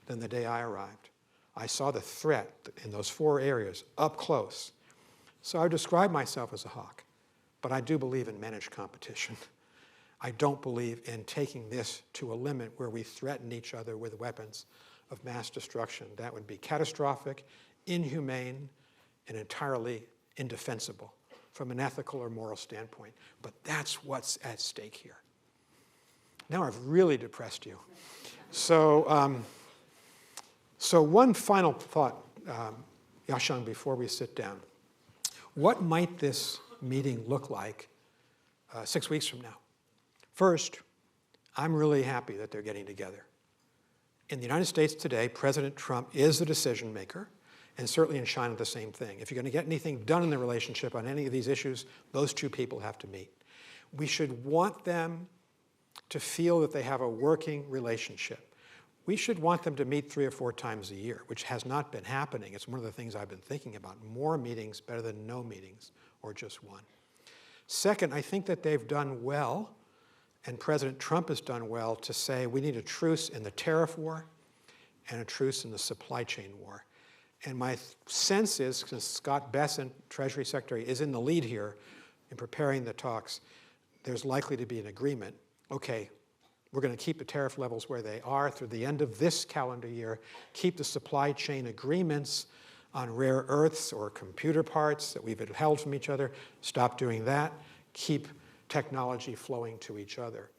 than the day I arrived. I saw the threat in those 4 areas up close. So I describe myself as a hawk, but I do believe in managed competition. I don't believe in taking this to a limit where we threaten each other with weapons of mass destruction. That would be catastrophic, inhumane, and entirely indefensible from an ethical or moral standpoint. But that's what's at stake here. Now I've really depressed you. So, so one final thought, Yasheng, before we sit down. What might this meeting look like 6 weeks from now? First, I'm really happy that they're getting together. In the United States today, President Trump is the decision maker, and certainly in China the same thing. If you're going to get anything done in the relationship on any of these issues, those 2 people have to meet. We should want them to feel that they have a working relationship. We should want them to meet 3 or 4 times a year, which has not been happening. It's one of the things I've been thinking about. More meetings better than no meetings, or just 1. Second, I think that they've done well, and President Trump has done well, to say we need a truce in the tariff war and a truce in the supply chain war. And my sense is, since Scott Bessent, Treasury Secretary, is in the lead here in preparing the talks, there's likely to be an agreement. Okay, we're going to keep the tariff levels where they are through the end of this calendar year, keep the supply chain agreements on rare earths or computer parts that we've held from each other, stop doing that, keep technology flowing to each other.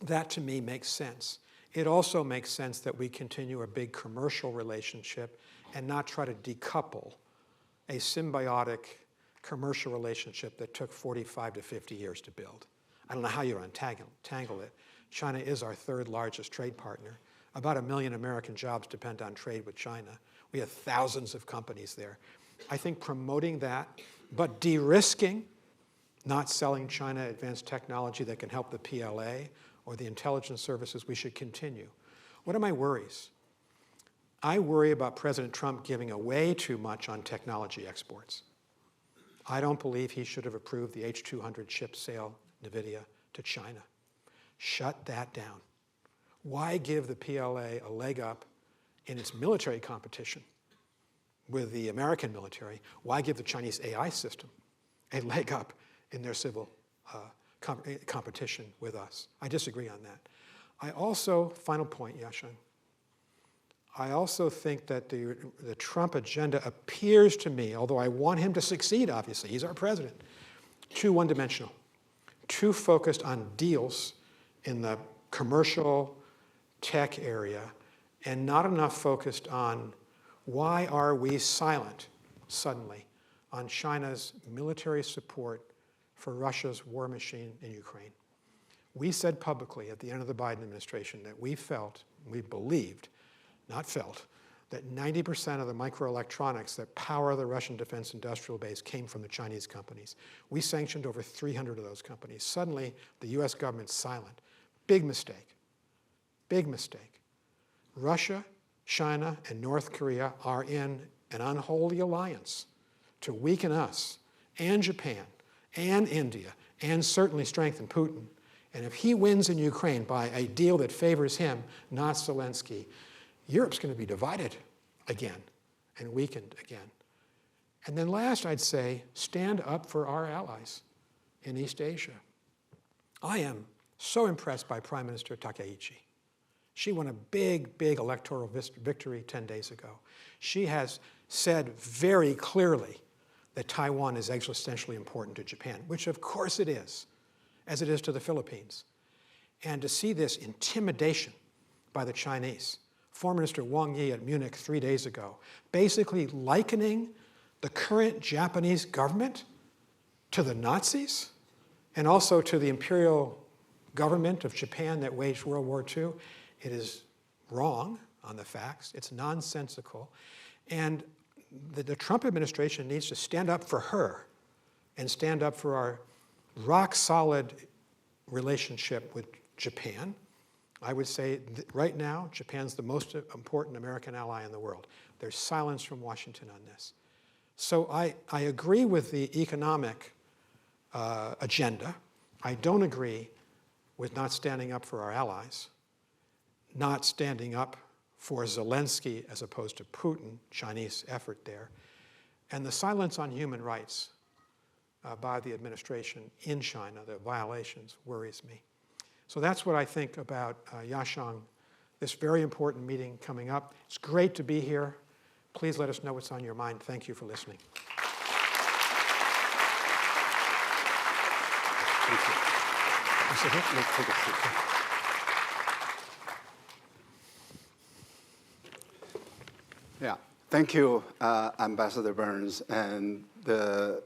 That, to me, makes sense. It also makes sense that we continue a big commercial relationship and not try to decouple a symbiotic commercial relationship that took 45 to 50 years to build. I don't know how you untangle it. China is our 3rd largest trade partner. About 1 million American jobs depend on trade with China. We have thousands of companies there. I think promoting that, but de-risking, not selling China advanced technology that can help the PLA or the intelligence services, we should continue. What are my worries? I worry about President Trump giving away too much on technology exports. I don't believe he should have approved the H200 chip sale, NVIDIA, to China. Shut that down. Why give the PLA a leg up in its military competition with the American military? Why give the Chinese AI system a leg up in their civil competition with us? I disagree on that. I also, final point, Yasheng, I also think that the Trump agenda appears to me, although I want him to succeed, obviously, he's our president, too one-dimensional, too focused on deals in the commercial tech area, and not enough focused on why are we silent suddenly on China's military support for Russia's war machine in Ukraine. We said publicly at the end of the Biden administration that we felt, we believed, not felt, that 90% of the microelectronics that power the Russian defense industrial base came from the Chinese companies. We sanctioned over 300 of those companies. Suddenly, the US government's silent. Big mistake. Big mistake. Russia, China, and North Korea are in an unholy alliance to weaken us and Japan and India and certainly strengthen Putin. And if he wins in Ukraine by a deal that favors him, not Zelensky, Europe's going to be divided again and weakened again. And then last, I'd say, stand up for our allies in East Asia. I am so impressed by Prime Minister Takaichi. She won a big, big electoral victory 10 days ago. She has said very clearly that Taiwan is existentially important to Japan, which of course it is, as it is to the Philippines. And to see this intimidation by the Chinese, Foreign Minister Wang Yi at Munich 3 days ago, basically likening the current Japanese government to the Nazis and also to the imperial government of Japan that waged World War II. It is wrong on the facts. It's nonsensical. And the Trump administration needs to stand up for her and stand up for our rock-solid relationship with Japan, I would say right now, Japan's the most important American ally in the world. There's silence from Washington on this. So I agree with the economic agenda. I don't agree with not standing up for our allies, not standing up for Zelensky as opposed to Putin, Chinese effort there, and the silence on human rights by the administration in China, the violations, worries me. So that's what I think about Yasheng, this very important meeting coming up. It's great to be here. Please let us know what's on your mind. Thank you for listening. Thank you. Let's take a seat. Yeah, thank you, Ambassador Burns. And the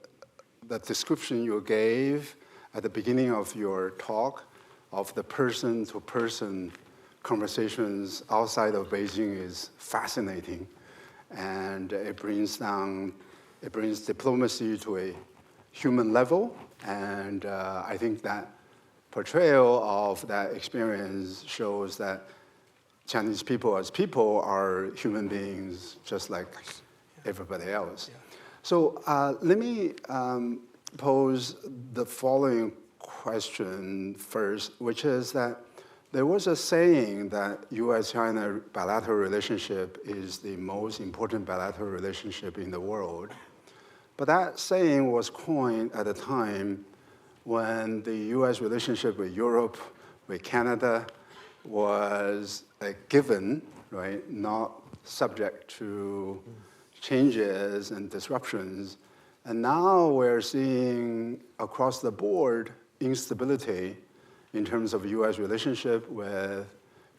description you gave at the beginning of your talk of the person-to-person conversations outside of Beijing is fascinating. And it brings diplomacy to a human level. And I think that portrayal of that experience shows that Chinese people as people are human beings just like everybody else. Yeah. So let me pose the following question first, which is that there was a saying that U.S.-China bilateral relationship is the most important bilateral relationship in the world. But that saying was coined at a time when the U.S. relationship with Europe, with Canada, was a given, right, not subject to changes and disruptions. And now we're seeing across the board instability in terms of U.S. relationship with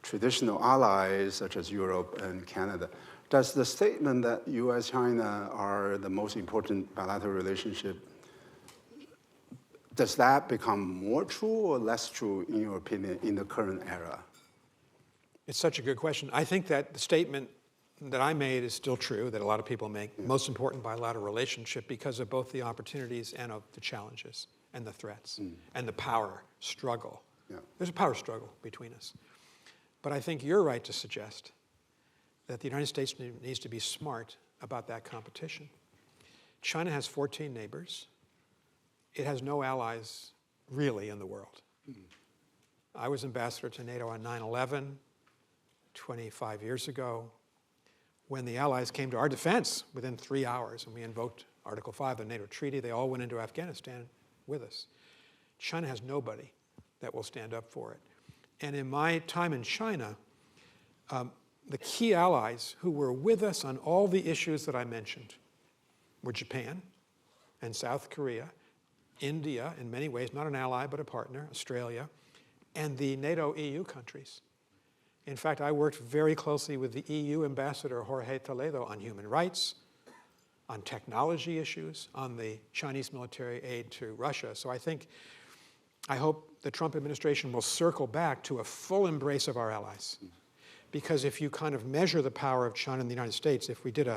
traditional allies such as Europe and Canada. Does the statement that U.S.-China are the most important bilateral relationship, does that become more true or less true, in your opinion, in the current era? It's such a good question. I think that the statement that I made is still true, that a lot of people make, most important bilateral relationship because of both the opportunities and of the challenges and the threats and the power struggle. Yeah. There's a power struggle between us. But I think you're right to suggest that the United States needs to be smart about that competition. China has 14 neighbors. It has no allies really in the world. I was ambassador to NATO on 9/11, 25 years ago, when the allies came to our defense within 3 hours and we invoked Article 5 of the NATO treaty. They all went into Afghanistan with us. China has nobody that will stand up for it. And in my time in China, the key allies who were with us on all the issues that I mentioned were Japan and South Korea, India, in many ways, not an ally, but a partner, Australia, and the NATO EU countries. In fact, I worked very closely with the EU ambassador, Jorge Toledo, on human rights, on technology issues, on the Chinese military aid to Russia. So I hope the Trump administration will circle back to a full embrace of our allies. Because if you kind of measure the power of China and the United States, if we did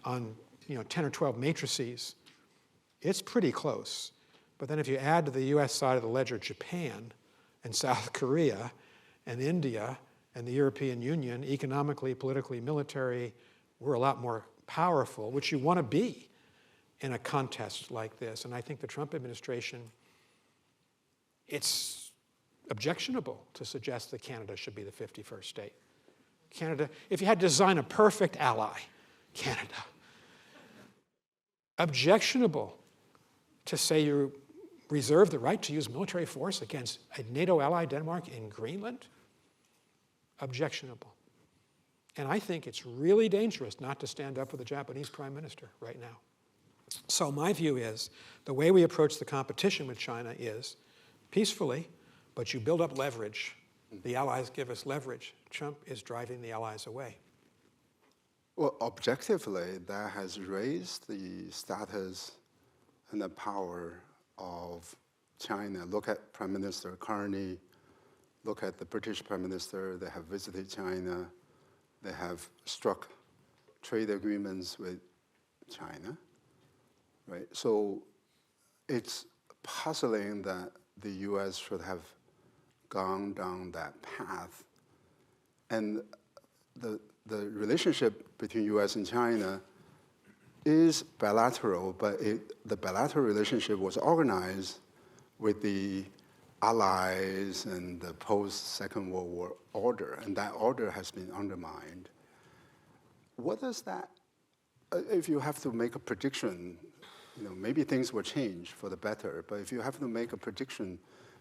on 10 or 12 matrices, it's pretty close. But then if you add to the US side of the ledger Japan and South Korea and India and the European Union, economically, politically, military, we're a lot more powerful, which you want to be in a contest like this. And I think the Trump administration, it's objectionable to suggest that Canada should be the 51st state. Canada, if you had to design a perfect ally, Canada. Objectionable to say you reserve the right to use military force against a NATO ally, Denmark, in Greenland. Objectionable. And I think it's really dangerous not to stand up for the Japanese prime minister right now. So my view is the way we approach the competition with China is peacefully, but you build up leverage. The allies give us leverage. Trump is driving the allies away. Well, objectively, that has raised the status and the power of China. Look at Prime Minister Carney. Look at the British Prime Minister. They have visited China. They have struck trade agreements with China, right? So it's puzzling that the U.S. should have gone down that path And the relationship between U.S. and China is bilateral, but the bilateral relationship was organized with the allies and the post-Second World War order, and that order has been undermined. What does that, if you have to make a prediction, maybe things will change for the better, but if you have to make a prediction,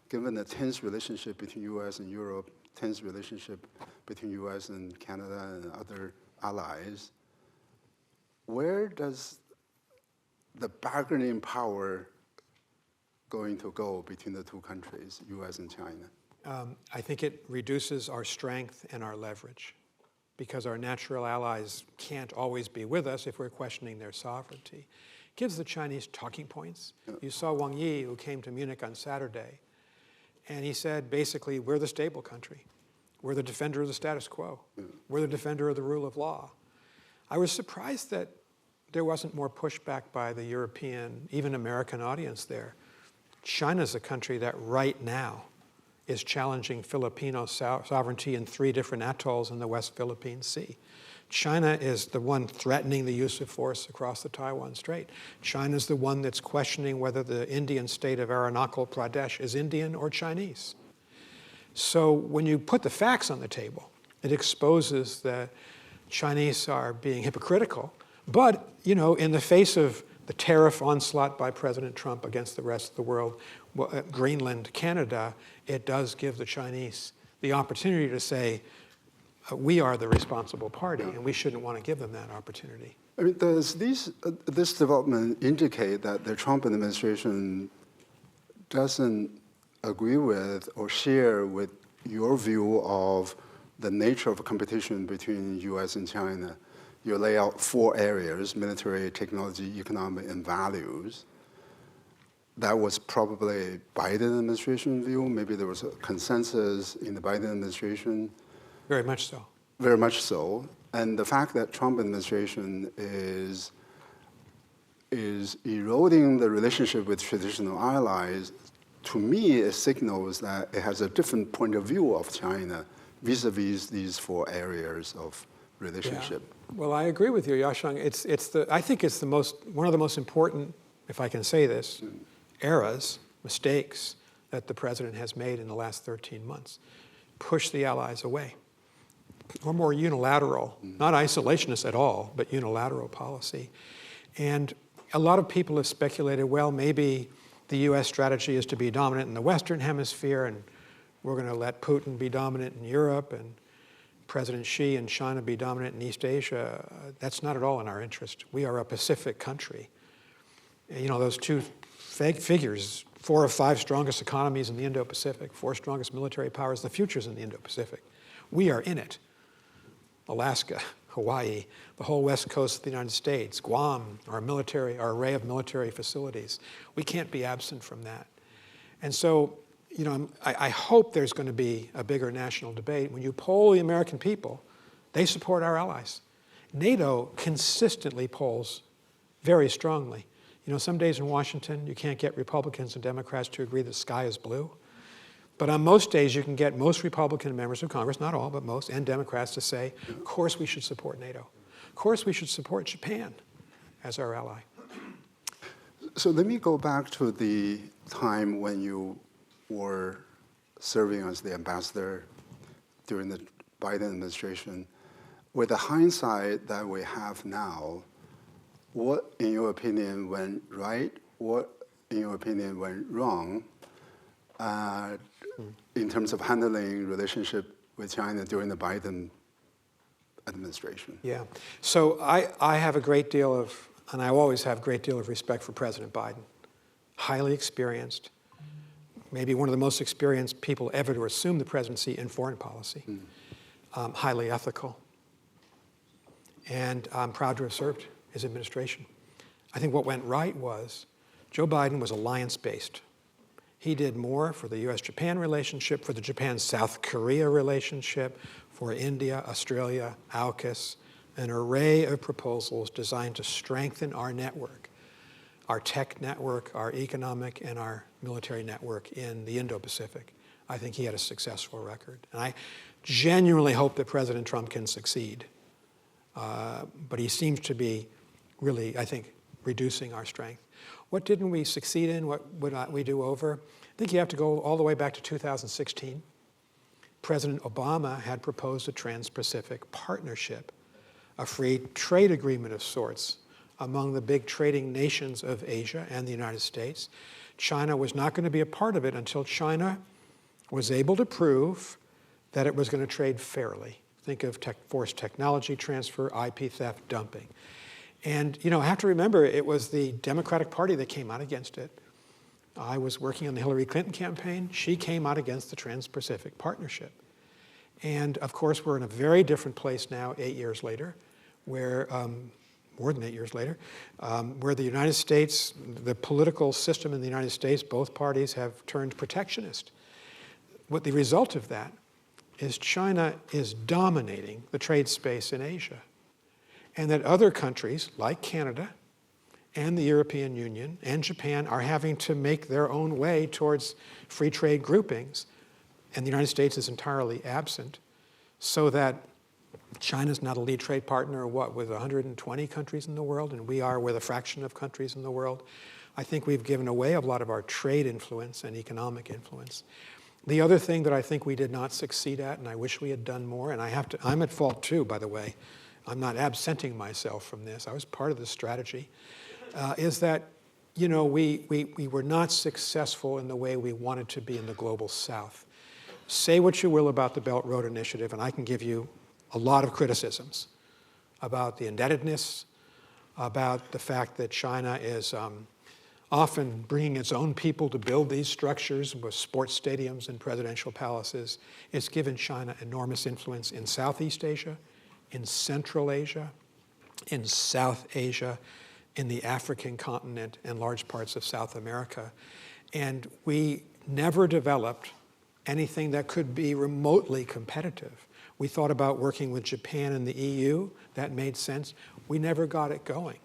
given the tense relationship between U.S. and Europe, tense relationship between U.S. and Canada and other allies, where does the bargaining power going to go between the two countries, U.S. and China? I think it reduces our strength and our leverage, because our natural allies can't always be with us if we're questioning their sovereignty. It gives the Chinese talking points. Yeah. You saw Wang Yi, who came to Munich on Saturday, and he said, basically, we're the stable country. We're the defender of the status quo. Yeah. We're the defender of the rule of law. I was surprised that there wasn't more pushback by the European, even American audience there. China's a country that right now is challenging Filipino sovereignty in 3 different atolls in the West Philippine Sea. China is the one threatening the use of force across the Taiwan Strait. China's the one that's questioning whether the Indian state of Arunachal Pradesh is Indian or Chinese. So when you put the facts on the table, it exposes that Chinese are being hypocritical. But, in the face of the tariff onslaught by President Trump against the rest of the world, Greenland, Canada, it does give the Chinese the opportunity to say, we are the responsible party, and we shouldn't want to give them that opportunity. I mean, does this development indicate that the Trump administration doesn't agree with or share with your view of the nature of competition between U.S. and China? You lay out 4 areas: military, technology, economic, and values. That was probably a Biden administration view. Maybe there was a consensus in the Biden administration. Very much so. Very much so. And the fact that Trump administration is eroding the relationship with traditional allies, to me, it signals that it has a different point of view of China vis-a-vis these 4 areas of relationship. Yeah. Well, I agree with you, Yasheng. I think it's one of the most important, if I can say this, mistakes that the president has made in the last 13 months. Push the allies away. Or more unilateral, not isolationist at all, but unilateral policy. And a lot of people have speculated, well, maybe the U.S. strategy is to be dominant in the Western Hemisphere, and we're going to let Putin be dominant in Europe, and President Xi and China be dominant in East Asia. That's not at all in our interest. We are a Pacific country. Those 2 figures, 4 of 5 strongest economies in the Indo-Pacific, 4 strongest military powers, the future's in the Indo-Pacific. We are in it. Alaska, Hawaii, the whole west coast of the United States, Guam, our array of military facilities. We can't be absent from that. And so, I hope there's going to be a bigger national debate. When you poll the American people, they support our allies. NATO consistently polls very strongly. Some days in Washington, you can't get Republicans and Democrats to agree the sky is blue. But on most days, you can get most Republican members of Congress, not all, but most, and Democrats to say, of course we should support NATO. Of course we should support Japan as our ally. So let me go back to the time when you were serving as the ambassador during the Biden administration. With the hindsight that we have now, what, in your opinion, went right? What, in your opinion, went wrong? In terms of handling relationship with China during the Biden administration? Yeah. So I have a great deal of, and I always have a great deal of respect for President Biden. Highly experienced, maybe one of the most experienced people ever to assume the presidency in foreign policy. Highly ethical. And I'm proud to have served his administration. I think what went right was Joe Biden was alliance-based. He did more for the U.S.-Japan relationship, for the Japan-South Korea relationship, for India, Australia, AUKUS, an array of proposals designed to strengthen our network, our tech network, our economic, and our military network in the Indo-Pacific. I think he had a successful record. And genuinely hope that President Trump can succeed. But he seems to be really, I think, reducing our strength. What didn't we succeed in? What would we do over? I think you have to go all the way back to 2016. President Obama had proposed a Trans-Pacific Partnership, a free trade agreement of sorts among the big trading nations of Asia and the United States. China was not going to be a part of it until China was able to prove that it was going to trade fairly. Think of forced technology transfer, IP theft, dumping. And, I have to remember, it was the Democratic Party that came out against it. I was working on the Hillary Clinton campaign. She came out against the Trans-Pacific Partnership. And, of course, we're in a very different place now, 8 years later, where, more than 8 years later, where the United States, the political system in the United States, both parties have turned protectionist. What the result of that is China is dominating the trade space in Asia. And that other countries, like Canada and the European Union and Japan, are having to make their own way towards free trade groupings. And the United States is entirely absent, so that China's not a lead trade partner, with 120 countries in the world, and we are with a fraction of countries in the world. I think we've given away a lot of our trade influence and economic influence. The other thing that I think we did not succeed at, and I wish we had done more, and I'm at fault too, by the way. I'm not absenting myself from this. I was part of the strategy, is that, we were not successful in the way we wanted to be in the global South. Say what you will about the Belt Road Initiative, and I can give you a lot of criticisms about the indebtedness, about the fact that China is often bringing its own people to build these structures with sports stadiums and presidential palaces. It's given China enormous influence in Southeast Asia, in Central Asia, in South Asia, in the African continent, and large parts of South America. And we never developed anything that could be remotely competitive. We thought about working with Japan and the EU. That made sense. We never got it going.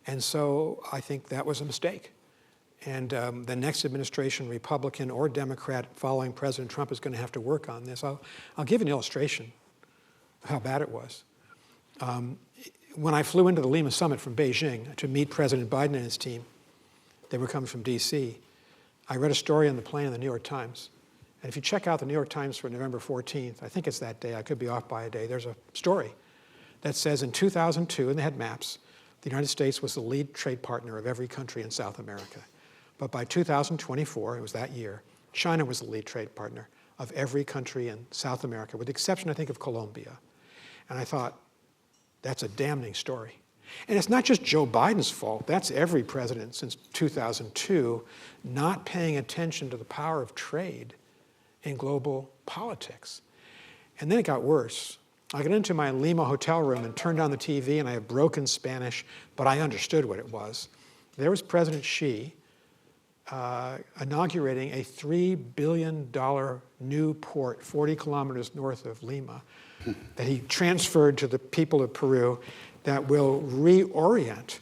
And so I think that was a mistake. And the next administration, Republican or Democrat, following President Trump, is going to have to work on this. I'll give an illustration of how bad it was. When I flew into the Lima summit from Beijing to meet President Biden and his team, they were coming from DC, I read a story on the plane in the New York Times. And if you check out the New York Times for November 14th, I think it's that day, I could be off by a day, there's a story that says in 2002, and they had maps, the United States was the lead trade partner of every country in South America. But by 2024, it was that year, China was the lead trade partner of every country in South America, with the exception, I think, of Colombia. And I thought, that's a damning story. And it's not just Joe Biden's fault. That's every president since 2002 not paying attention to the power of trade in global politics. And then it got worse. I got into my Lima hotel room and turned on the TV, and I had broken Spanish, but I understood what it was. There was President Xi inaugurating a $3 billion new port 40 kilometers north of Lima that he transferred to the people of Peru that will reorient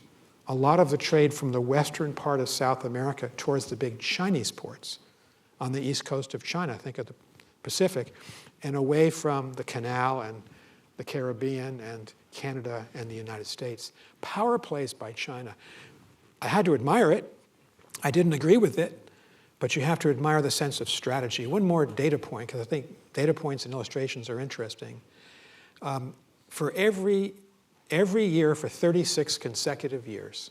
a lot of the trade from the western part of South America towards the big Chinese ports on the east coast of China, think of the Pacific, and away from the canal and the Caribbean and Canada and the United States. Power plays by China. I had to admire it. I didn't agree with it, but you have to admire the sense of strategy. One more data point, because I think data points and illustrations are interesting. For every year for 36 consecutive years,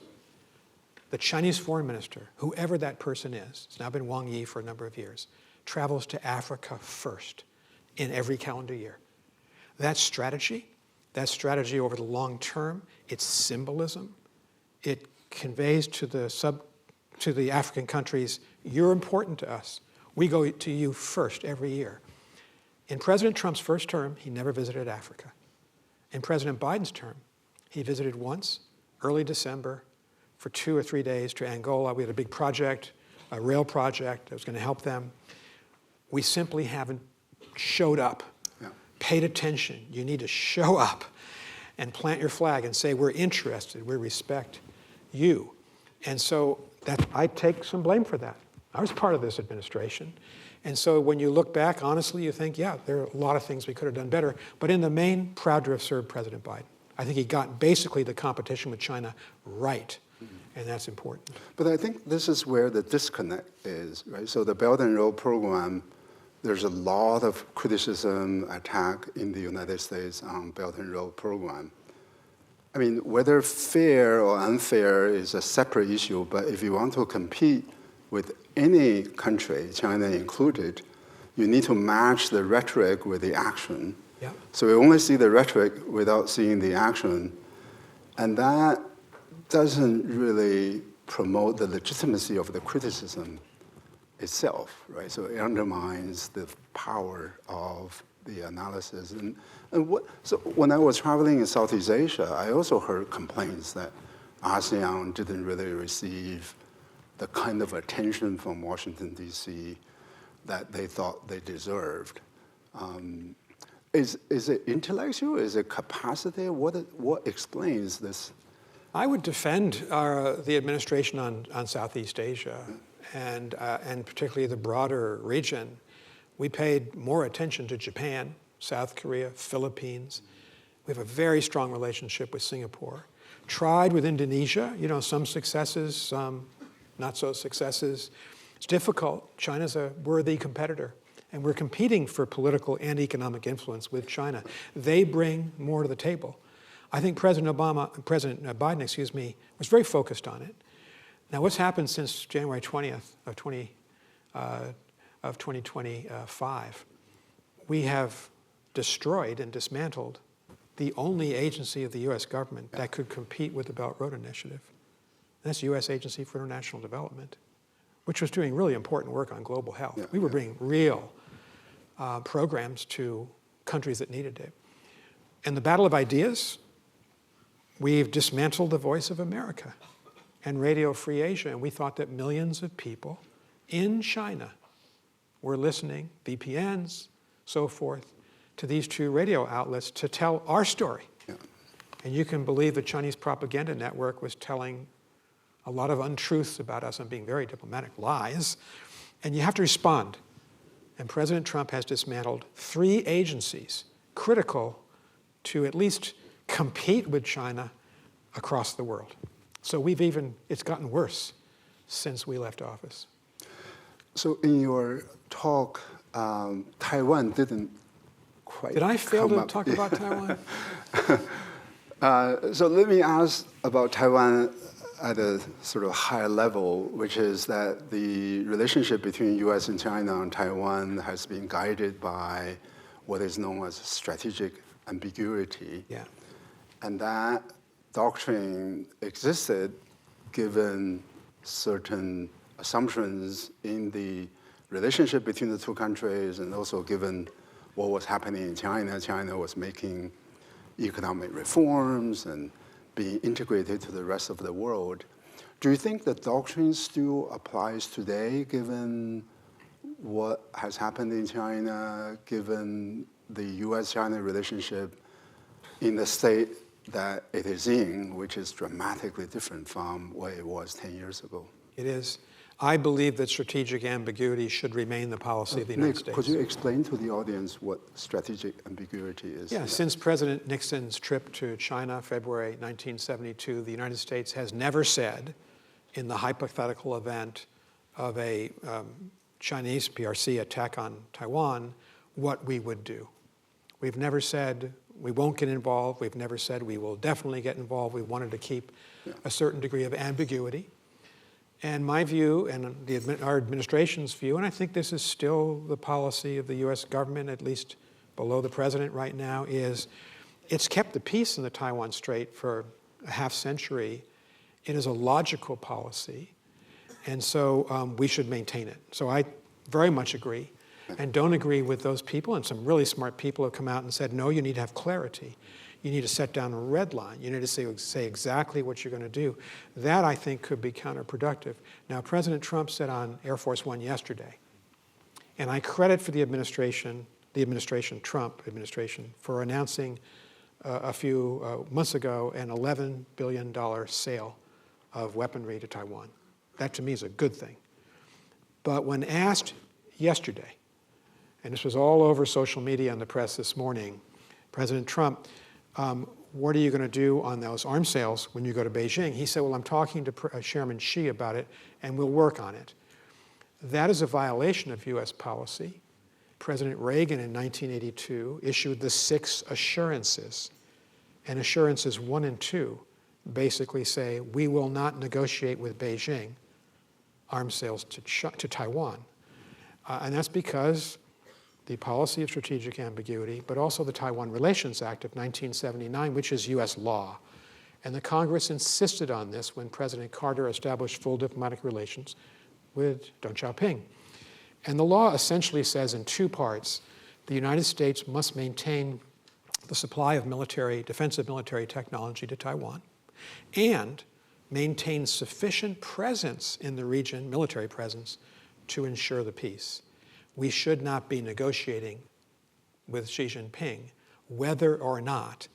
the Chinese foreign minister, whoever that person is, it's now been Wang Yi for a number of years, travels to Africa first in every calendar year. That strategy over the long term, its symbolism, it conveys to the African countries, you're important to us. We go to you first every year. In President Trump's first term, he never visited Africa. In President Biden's term, he visited once, early December, for 2 or 3 days to Angola. We had a big project, a rail project that was going to help them. We simply haven't showed up, paid attention. You need to show up and plant your flag and say, we're interested, we respect you. And so I take some blame for that. I was part of this administration. And so when you look back, honestly, you think, yeah, there are a lot of things we could have done better. But in the main, proud to have served President Biden. I think he got basically the competition with China right, and that's important. But I think this is where the disconnect is, right? So the Belt and Road program, there's a lot of criticism, attack in the United States on Belt and Road program. I mean, whether fair or unfair is a separate issue, but if you want to compete with any country, China included, you need to match the rhetoric with the action. Yeah. So we only see the rhetoric without seeing the action, and that doesn't really promote the legitimacy of the criticism itself, right? So it undermines the power of the analysis. So when I was traveling in Southeast Asia, I also heard complaints that ASEAN didn't really receive the kind of attention from Washington, D.C. that they thought they deserved. Is it intellectual? Is it capacity? What explains this? I would defend the administration on Southeast Asia and particularly the broader region. We paid more attention to Japan, South Korea, Philippines. We have a very strong relationship with Singapore. Tried with Indonesia, some successes, some not so successes. It's difficult. China's a worthy competitor. And we're competing for political and economic influence with China. They bring more to the table. I think President Biden, was very focused on it. Now, what's happened since January 20th of 2025? We have destroyed and dismantled the only agency of the U.S. government that could compete with the Belt Road Initiative. And that's the U.S. Agency for International Development, which was doing really important work on global health. We were bringing real programs to countries that needed it. In the battle of ideas, we've dismantled the Voice of America and Radio Free Asia, and we thought that millions of people in China were listening, VPNs, so forth, to these two radio outlets to tell our story. Yeah. And you can believe the Chinese propaganda network was telling a lot of untruths about us and being very diplomatic, lies, and you have to respond. And President Trump has dismantled 3 agencies critical to at least compete with China across the world. So it's gotten worse since we left office. So in your talk, Taiwan didn't quite Did I fail to talk about Taiwan? So let me ask about Taiwan at a sort of higher level, which is that the relationship between U.S. and China on Taiwan has been guided by what is known as strategic ambiguity. Yeah. And that doctrine existed given certain assumptions in the relationship between the two countries, and also given what was happening in China. China was making economic reforms and being integrated to the rest of the world. Do you think the doctrine still applies today, given what has happened in China, given the U.S.-China relationship in the state that it is in, which is dramatically different from what it was 10 years ago? It is. I believe that strategic ambiguity should remain the policy of the United States. Could you explain to the audience what strategic ambiguity is? Yeah, since President Nixon's trip to China, February 1972, the United States has never said, in the hypothetical event of a Chinese PRC attack on Taiwan, what we would do. We've never said we won't get involved. We've never said we will definitely get involved. We wanted to keep a certain degree of ambiguity. And my view, and our administration's view, and I think this is still the policy of the U.S. government, at least below the president right now, is it's kept the peace in the Taiwan Strait for a half century. It is a logical policy, and so we should maintain it. So I very much agree, and don't agree with those people, and some really smart people have come out and said, no, you need to have clarity. You need to set down a red line. You need to say exactly what you're going to do. That, I think, could be counterproductive. Now, President Trump said on Air Force One yesterday, and I credit for the Trump administration, for announcing a few months ago an $11 billion sale of weaponry to Taiwan. That, to me, is a good thing. But when asked yesterday, and this was all over social media and the press this morning, President Trump, what are you going to do on those arms sales when you go to Beijing? He said, well, I'm talking to Chairman Xi about it, and we'll work on it. That is a violation of US policy. President Reagan in 1982 issued the 6 assurances, and assurances 1 and 2 basically say, we will not negotiate with Beijing arms sales to Taiwan. And that's because the policy of strategic ambiguity, but also the Taiwan Relations Act of 1979, which is US law. And the Congress insisted on this when President Carter established full diplomatic relations with Deng Xiaoping. And the law essentially says in 2 parts, the United States must maintain the supply of defensive military technology to Taiwan, and maintain sufficient presence in the region, military presence, to ensure the peace. We should not be negotiating with Xi Jinping whether or not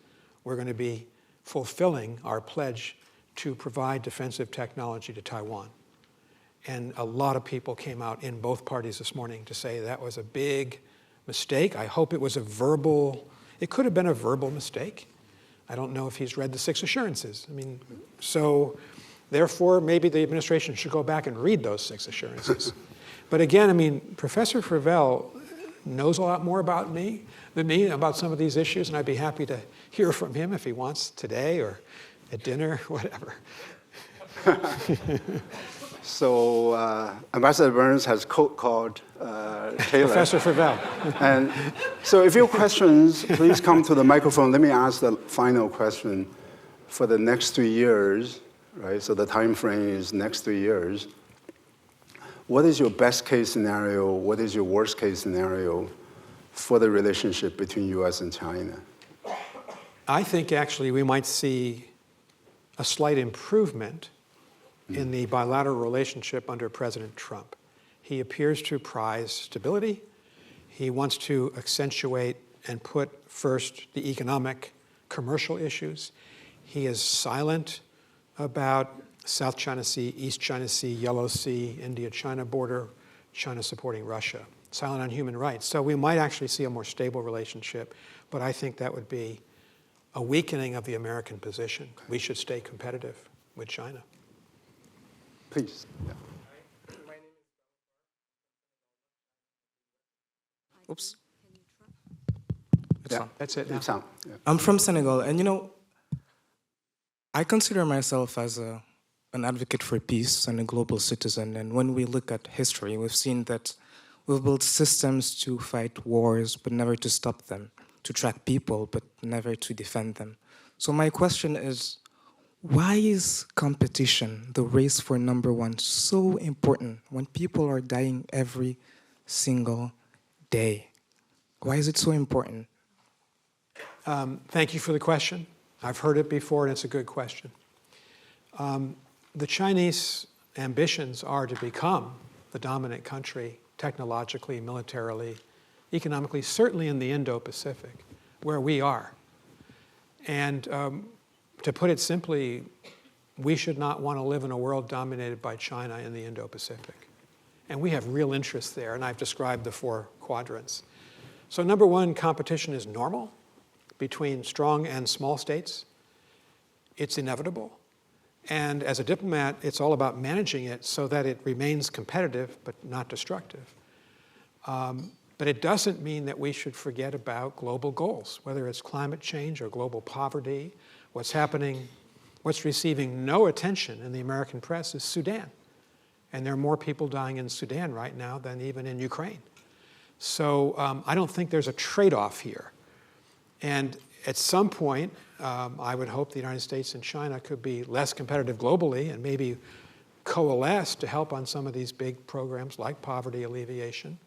we're going to be fulfilling our pledge to provide defensive technology to Taiwan. And a lot of people came out in both parties this morning to say that was a big mistake. I hope it was it could have been a verbal mistake. I don't know if he's read the 6 assurances. So therefore, maybe the administration should go back and read those 6 assurances. But again, Professor Fravel knows a lot more about than me about some of these issues, and I'd be happy to hear from him if he wants today or at dinner, whatever. So Ambassador Burns has called Taylor. Professor Fravel. And so if you have questions, please come to the microphone. Let me ask the final question. For the next 3 years, right? So the time frame is next 3 years. What is your best case scenario? What is your worst case scenario for the relationship between US and China? I think actually we might see a slight improvement in the bilateral relationship under President Trump. He appears to prize stability. He wants to accentuate and put first the economic, commercial issues. He is silent about South China Sea, East China Sea, Yellow Sea, India-China border, China supporting Russia. Silent on human rights. So we might actually see a more stable relationship, but I think that would be a weakening of the American position. We should stay competitive with China. Please. Yeah. Oops. That's it now. It's on. Yeah. I'm from Senegal, and I consider myself as an advocate for peace and a global citizen. And when we look at history, we've seen that we've built systems to fight wars, but never to stop them, to track people, but never to defend them. So my question is, why is competition, the race for number one, so important when people are dying every single day? Why is it so important? Thank you for the question. I've heard it before, and it's a good question. The Chinese ambitions are to become the dominant country technologically, militarily, economically, certainly in the Indo-Pacific, where we are. And to put it simply, we should not want to live in a world dominated by China in the Indo-Pacific. And we have real interest there, and I've described the 4 quadrants. So number one, competition is normal between strong and small states. It's inevitable. And as a diplomat, it's all about managing it so that it remains competitive but not destructive. But it doesn't mean that we should forget about global goals, whether it's climate change or global poverty. What's happening, what's receiving no attention in the American press is Sudan. And there are more people dying in Sudan right now than even in Ukraine. So I don't think there's a trade-off here. And at some point, I would hope the United States and China could be less competitive globally and maybe coalesce to help on some of these big programs like poverty alleviation.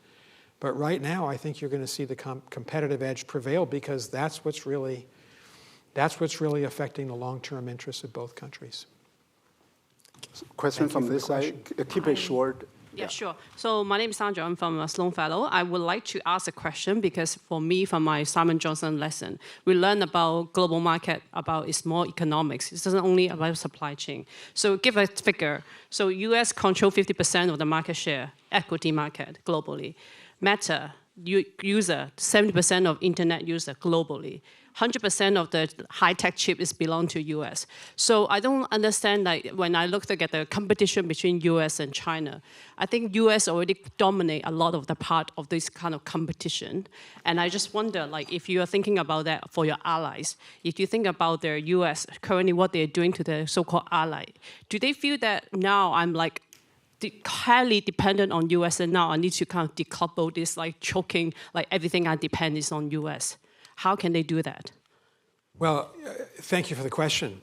But right now, I think you're going to see the competitive edge prevail because that's what's really affecting the long-term interests of both countries. Question from this side. Keep it short. Yeah, sure. So my name is Sandra. I'm from Sloan Fellow. I would like to ask a question because for me, from my Simon Johnson lesson, we learn about global market, about it's more economics. It doesn't only about supply chain. So give a figure. So US control 50% of the market share, equity market globally. Meta, user, 70% of internet user globally. 100% of the high-tech chip is belong to US. So I don't understand, like, when I look at the competition between US and China, I think US already dominate a lot of the part of this kind of competition. And I just wonder, like, if you are thinking about that for your allies, if you think about their US, currently what they're doing to their so-called ally, do they feel that now I'm like, highly dependent on US and now I need to kind of decouple this, like choking, like everything I depend is on US? How can they do that? Well, thank you for the question.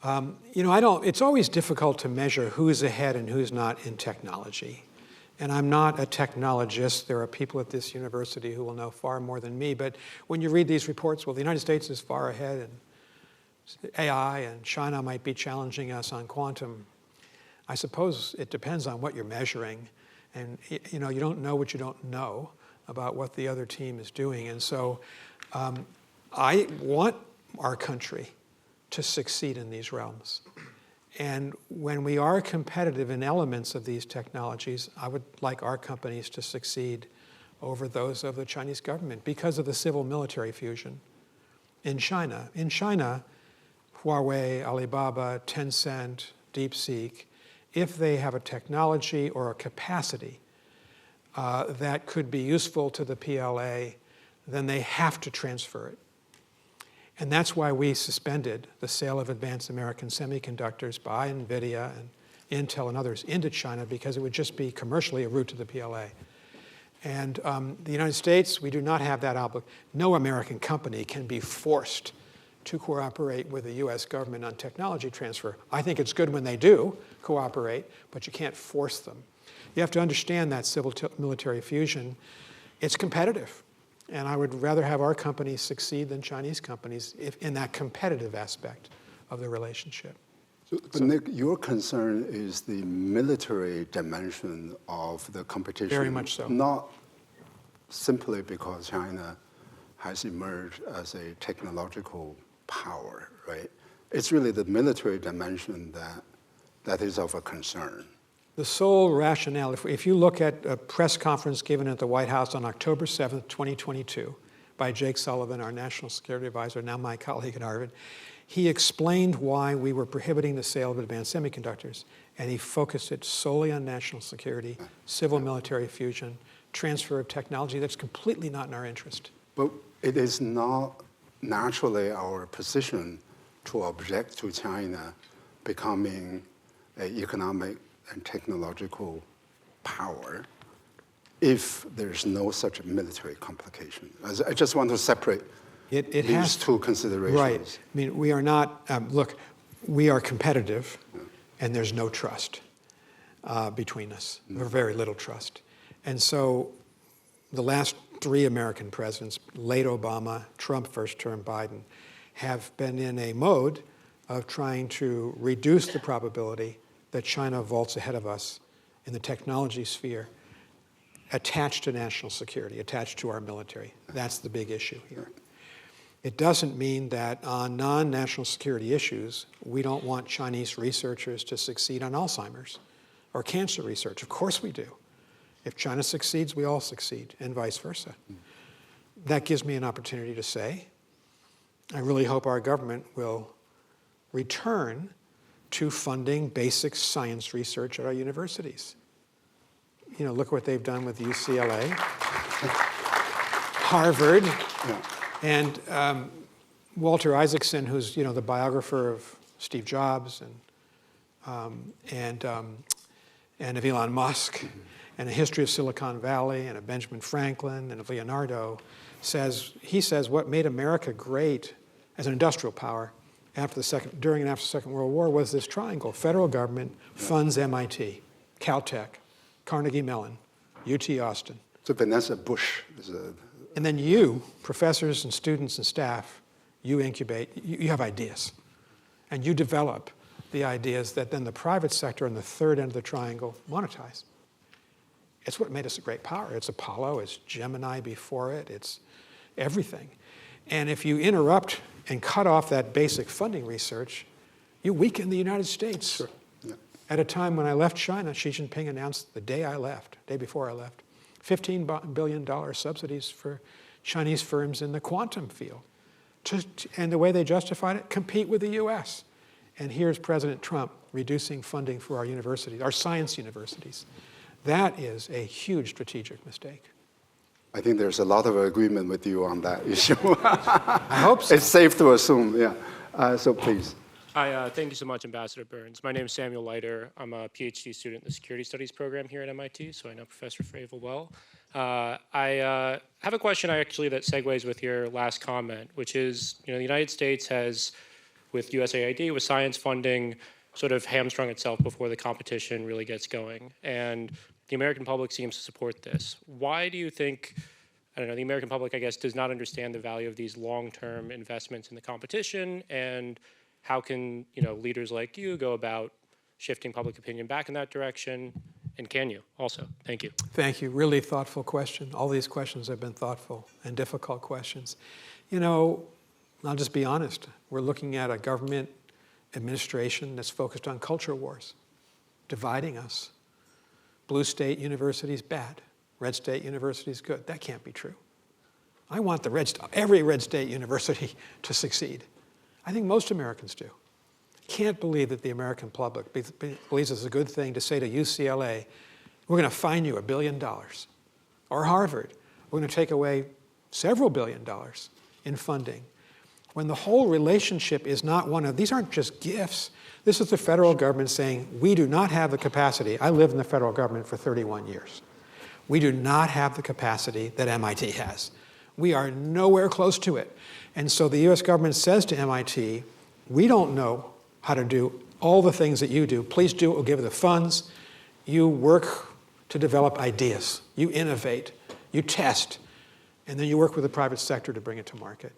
It's always difficult to measure who's ahead and who's not in technology. And I'm not a technologist. There are people at this university who will know far more than me. But when you read these reports, well, the United States is far ahead in AI, and China might be challenging us on quantum. I suppose it depends on what you're measuring. And you don't know what you don't know about what the other team is doing. And so I want our country to succeed in these realms. And when we are competitive in elements of these technologies, I would like our companies to succeed over those of the Chinese government because of the civil-military fusion in China. In China, Huawei, Alibaba, Tencent, DeepSeek, if they have a technology or a capacity that could be useful to the PLA, then they have to transfer it. And that's why we suspended the sale of advanced American semiconductors by NVIDIA and Intel and others into China, because it would just be commercially a route to the PLA. And the United States, we do not have that obligation. No American company can be forced to cooperate with the US government on technology transfer. I think it's good when they do cooperate, but you can't force them. You have to understand that civil-military fusion. It's competitive. And I would rather have our companies succeed than Chinese companies in that competitive aspect of the relationship. But Nick, your concern is the military dimension of the competition. Very much so. Not simply because China has emerged as a technological power, right? It's really the military dimension that is of a concern. The sole rationale, if you look at a press conference given at the White House on October 7th, 2022, by Jake Sullivan, our national security advisor, now my colleague at Harvard, he explained why we were prohibiting the sale of advanced semiconductors, and he focused it solely on national security, civil-military fusion, transfer of technology that's completely not in our interest. But it is not naturally our position to object to China becoming an economic and technological power if there's no such military complication. I just want to separate these two considerations. Right. I mean, we are not, look, we are competitive, and there's no trust between us, or very little trust. And so the last 3 American presidents, late Obama, Trump first term, Biden, have been in a mode of trying to reduce the probability that China vaults ahead of us in the technology sphere, attached to national security, attached to our military. That's the big issue here. It doesn't mean that on non-national security issues, we don't want Chinese researchers to succeed on Alzheimer's or cancer research. Of course we do. If China succeeds, we all succeed, and vice versa. That gives me an opportunity to say, I really hope our government will return to funding basic science research at our universities. Look what they've done with UCLA, Harvard, and Walter Isaacson, who's the biographer of Steve Jobs and of Elon Musk, and a history of Silicon Valley, and of Benjamin Franklin, and of Leonardo, he says what made America great as an industrial power during and after the Second World War was this triangle. Federal government funds MIT, Caltech, Carnegie Mellon, UT Austin. So Vanessa Bush is And then you, professors and students and staff, you incubate, you have ideas. And you develop the ideas that then the private sector on the third end of the triangle monetize. It's what made us a great power. It's Apollo, it's Gemini before it, it's everything. And if you interrupt and cut off that basic funding research, you weaken the United States. Sure. Yeah. At a time when I left China, Xi Jinping announced the day before I left, $15 billion subsidies for Chinese firms in the quantum field. And the way they justified it, compete with the US. And here's President Trump reducing funding for our universities, our science universities. That is a huge strategic mistake. I think there's a lot of agreement with you on that issue. I hope so. It's safe to assume, yeah. So please. Hi, thank you so much, Ambassador Burns. My name is Samuel Leiter. I'm a PhD student in the Security Studies program here at MIT, so I know Professor Fravel well. I have a question actually that segues with your last comment, which is, the United States has, with USAID, with science funding, sort of hamstrung itself before the competition really gets going. And the American public seems to support this. Why do you think, the American public, I guess, does not understand the value of these long-term investments in the competition? And how can, leaders like you go about shifting public opinion back in that direction? And can you also? Thank you. Thank you. Really thoughtful question. All these questions have been thoughtful and difficult questions. I'll just be honest. We're looking at a government administration that's focused on culture wars, dividing us. Blue state universities bad, red state universities good. That can't be true. I want every red state university to succeed. I think most Americans do. Can't believe that the American public believes it's a good thing to say to UCLA, we're going to fine you $1 billion. Or Harvard, we're going to take away several $1 billion in funding. When the whole relationship is not one of, these aren't just gifts. This is the federal government saying, we do not have the capacity. I lived in the federal government for 31 years. We do not have the capacity that MIT has. We are nowhere close to it. And so the US government says to MIT, we don't know how to do all the things that you do. Please do it, we'll give you the funds. You work to develop ideas. You innovate, you test, and then you work with the private sector to bring it to market.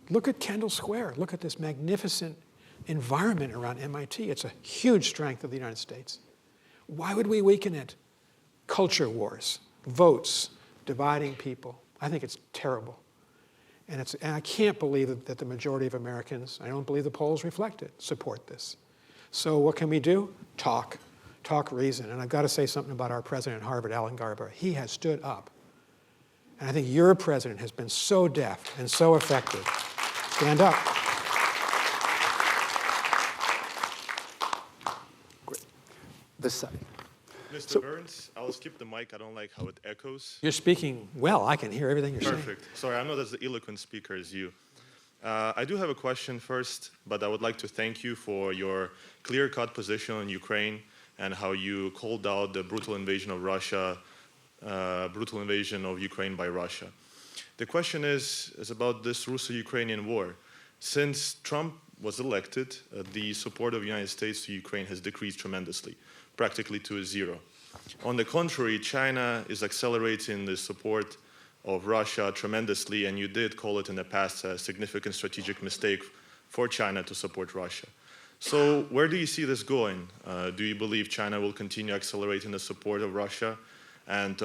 Look at Kendall Square. Look at this magnificent environment around MIT. It's a huge strength of the United States. Why would we weaken it? Culture wars, votes, dividing people. I think it's terrible. And I can't believe that the majority of Americans, I don't believe the polls reflect it, support this. So what can we do? Talk reason. And I've got to say something about our president at Harvard, Alan Garber. He has stood up. And I think your president has been so deft and so effective. Stand up. Great. This side. Mr. Burns, I'll skip the mic. I don't like how it echoes. You're speaking well. I can hear everything you're saying. Perfect. Sorry, I'm not as eloquent speaker as you. I do have a question first, but I would like to thank you for your clear-cut position on Ukraine and how you called out the brutal invasion of Russia, brutal invasion of Ukraine by Russia. The question is about this Russo-Ukrainian war. Since Trump was elected, the support of the United States to Ukraine has decreased tremendously, practically to zero. On the contrary, China is accelerating the support of Russia tremendously, and you did call it in the past a significant strategic mistake for China to support Russia. So where do you see this going? Do you believe China will continue accelerating the support of Russia? And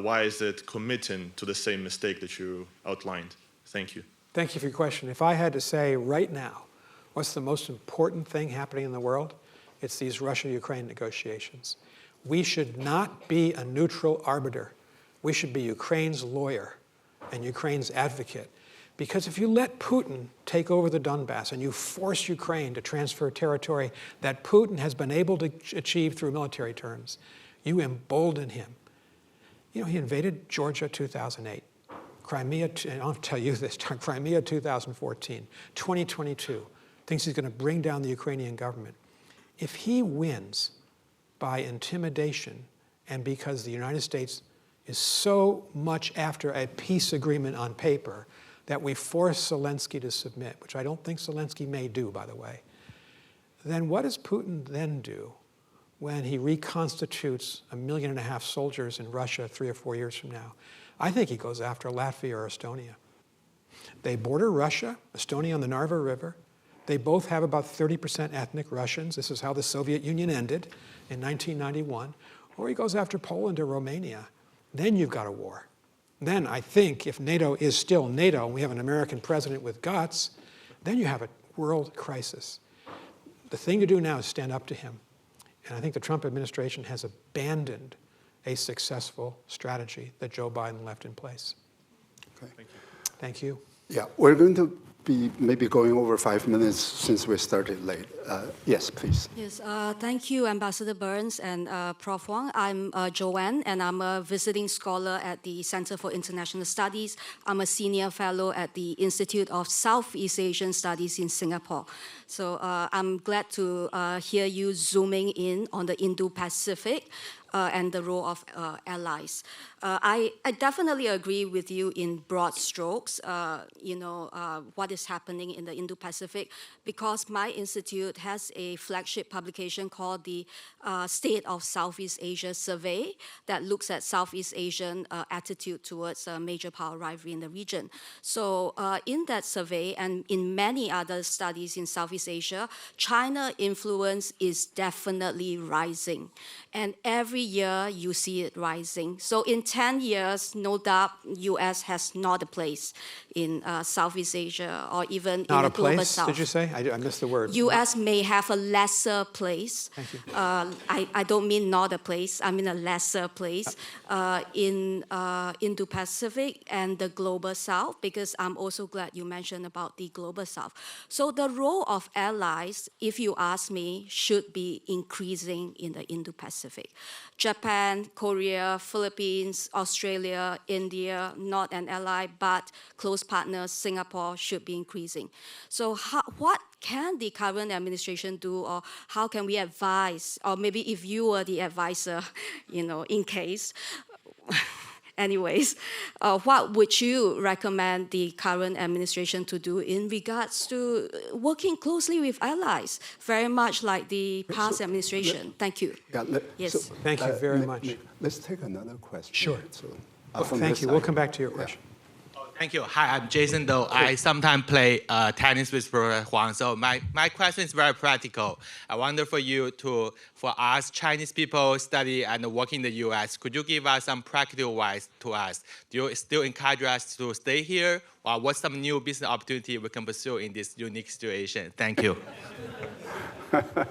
why is it committing to the same mistake that you outlined? Thank you. Thank you for your question. If I had to say right now, what's the most important thing happening in the world? It's these Russia-Ukraine negotiations. We should not be a neutral arbiter. We should be Ukraine's lawyer and Ukraine's advocate. Because if you let Putin take over the Donbass and you force Ukraine to transfer territory that Putin has been able to achieve through military terms, you embolden him. He invaded Georgia 2008. Crimea, and I'll tell you this, Crimea 2014, 2022, thinks he's going to bring down the Ukrainian government. If he wins by intimidation and because the United States is so much after a peace agreement on paper that we force Zelensky to submit, which I don't think Zelensky may do, by the way, then what does Putin then do when he reconstitutes 1.5 million soldiers in Russia 3 or 4 years from now? I think he goes after Latvia or Estonia. They border Russia, Estonia on the Narva River. They both have about 30% ethnic Russians. This is how the Soviet Union ended in 1991. or he goes after Poland or Romania, then you've got a war. Then I think if NATO is still NATO and we have an American president with guts, then you have a world crisis. The thing to do now is stand up to him. And I think the Trump administration has abandoned a successful strategy that Joe Biden left in place. Okay. Thank you. Thank you. Yeah, we're going to be maybe going over 5 minutes since we started late. Yes, please. Yes, thank you, Ambassador Burns and Prof. Huang. I'm Joanne, and I'm a visiting scholar at the Center for International Studies. I'm a senior fellow at the Institute of Southeast Asian Studies in Singapore. So I'm glad to hear you zooming in on the Indo-Pacific and the role of allies. I definitely agree with you in broad strokes, what is happening in the Indo-Pacific, because my institute has a flagship publication called the State of Southeast Asia Survey that looks at Southeast Asian attitude towards a major power rivalry in the region. So in that survey and in many other studies in Southeast Asia, China influence is definitely rising. And every year you see it rising. So in 10 years, no doubt, U.S. has not a place in Southeast Asia or even Not in a the global place, South. did you say? I missed the word. U.S. may have a lesser place. Thank you. I don't mean not a place, I mean a lesser place in Indo-Pacific and the global South, because I'm also glad you mentioned about the global South. So the role of allies, if you ask me, should be increasing in the Indo-Pacific. Japan, Korea, Philippines, Australia, India, not an ally, but close partners, Singapore should be increasing. So what can the current administration do, or how can we advise, or maybe if you were the advisor, in case, anyways, what would you recommend the current administration to do in regards to working closely with allies, very much like the past administration? Thank you. Yeah, Yes. Thank you very much. Let's take another question. Sure. So, Thank from this you. We'll side. come back to your question. Thank you. Hi, I'm Jason Do. I sometimes play tennis with Professor Huang. So my question is very practical. I wonder for us Chinese people study and work in the US, could you give us some practical advice to us? Do you still encourage us to stay here, or what's some new business opportunity we can pursue in this unique situation? Thank you.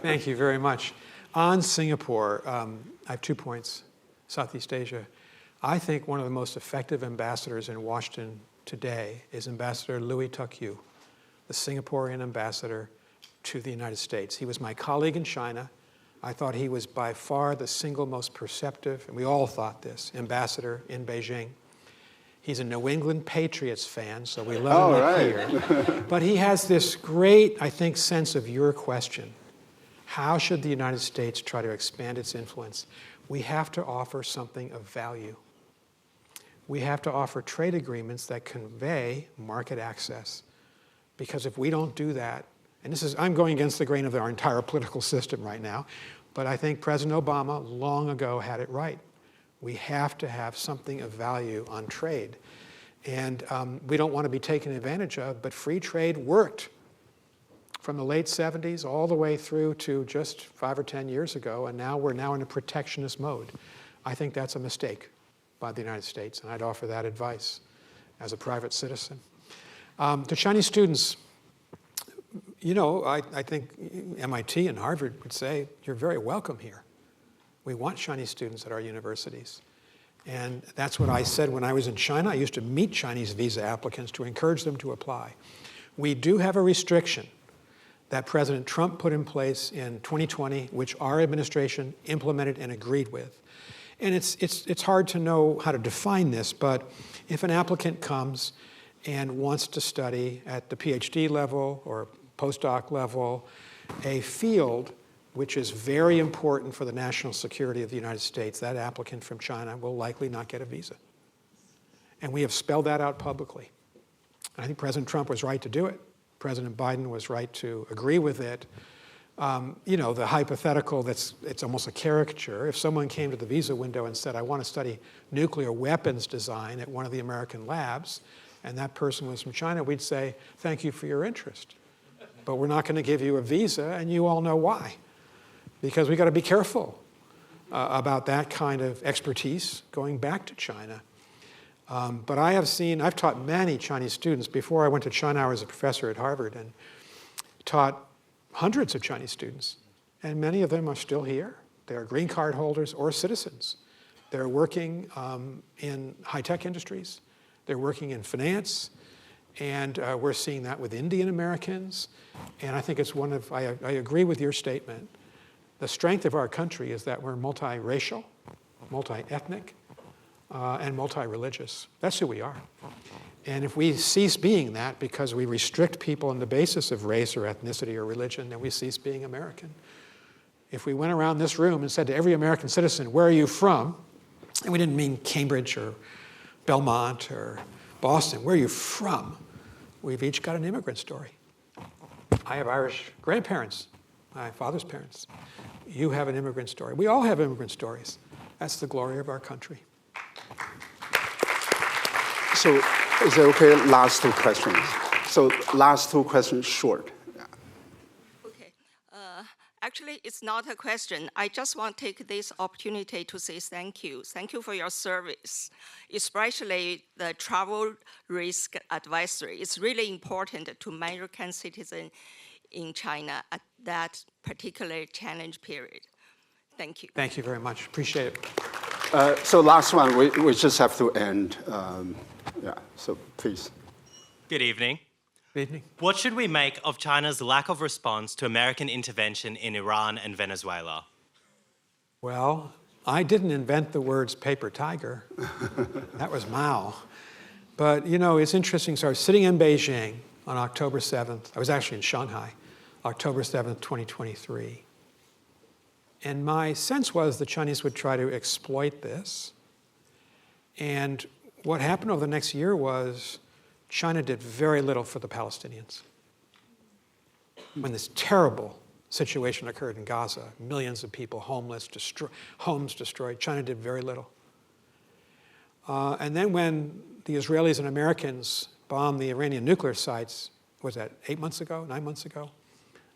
Thank you very much. On Singapore, I have 2 points. Southeast Asia. I think one of the most effective ambassadors in Washington today is Ambassador Louis Tuck-Yew, the Singaporean ambassador to the United States. He was my colleague in China. I thought he was by far the single most perceptive, and we all thought this, ambassador in Beijing. He's a New England Patriots fan, so we love him up here. But he has this great, I think, sense of your question. How should the United States try to expand its influence? We have to offer something of value. We have to offer trade agreements that convey market access. Because if we don't do that, and I'm going against the grain of our entire political system right now, but I think President Obama long ago had it right. We have to have something of value on trade. And we don't want to be taken advantage of, but free trade worked from the late 70s all the way through to just 5 or 10 years ago, and now we're in a protectionist mode. I think that's a mistake by the United States, and I'd offer that advice as a private citizen. To Chinese students, I think MIT and Harvard would say, you're very welcome here. We want Chinese students at our universities. And that's what I said when I was in China. I used to meet Chinese visa applicants to encourage them to apply. We do have a restriction that President Trump put in place in 2020, which our administration implemented and agreed with. And it's hard to know how to define this, but if an applicant comes and wants to study at the PhD level or postdoc level, a field which is very important for the national security of the United States, that applicant from China will likely not get a visa. And we have spelled that out publicly. And I think President Trump was right to do it. President Biden was right to agree with it. The hypothetical it's almost a caricature. If someone came to the visa window and said, I want to study nuclear weapons design at one of the American labs, and that person was from China, we'd say, thank you for your interest. But we're not going to give you a visa, and you all know why. Because we got to be careful about that kind of expertise going back to China. But I've taught many Chinese students. Before I went to China, I was a professor at Harvard and taught hundreds of Chinese students. And many of them are still here. They are green card holders or citizens. They're working in high-tech industries. They're working in finance. And we're seeing that with Indian Americans. And I think it's I agree with your statement. The strength of our country is that we're multiracial, multi-ethnic, and multi-religious. That's who we are. And if we cease being that because we restrict people on the basis of race or ethnicity or religion, then we cease being American. If we went around this room and said to every American citizen, where are you from? And we didn't mean Cambridge or Belmont or Boston. Where are you from? We've each got an immigrant story. I have Irish grandparents, my father's parents. You have an immigrant story. We all have immigrant stories. That's the glory of our country. So is it okay, last two questions? So last two questions short. Okay. Actually, it's not a question. I just want to take this opportunity to say thank you. Thank you for your service, especially the travel risk advisory. It's really important to American citizens in China at that particular challenge period. Thank you. Thank you very much. Appreciate it. So last one, we just have to end. So please. Good evening. Good evening. What should we make of China's lack of response to American intervention in Iran and Venezuela? Well, I didn't invent the words paper tiger. That was Mao. But, you know, it's interesting. So I was sitting in Beijing on October 7th. I was actually in Shanghai, October 7th, 2023. And my sense was the Chinese would try to exploit this. And what happened over the next year was China did very little for the Palestinians. When this terrible situation occurred in Gaza, millions of people homeless, homes destroyed, China did very little. And then when the Israelis and Americans bombed the Iranian nuclear sites, was that 8 months ago, 9 months ago?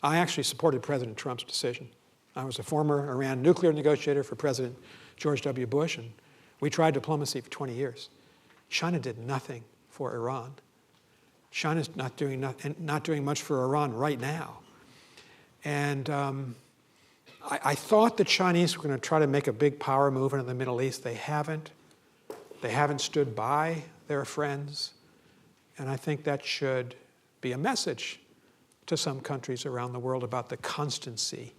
I actually supported President Trump's decision. I was a former Iran nuclear negotiator for President George W. Bush, and we tried diplomacy for 20 years. China did nothing for Iran. China's not doing much for Iran right now. And I thought the Chinese were going to try to make a big power move into the Middle East. They haven't. They haven't stood by their friends. And I think that should be a message to some countries around the world about the constancy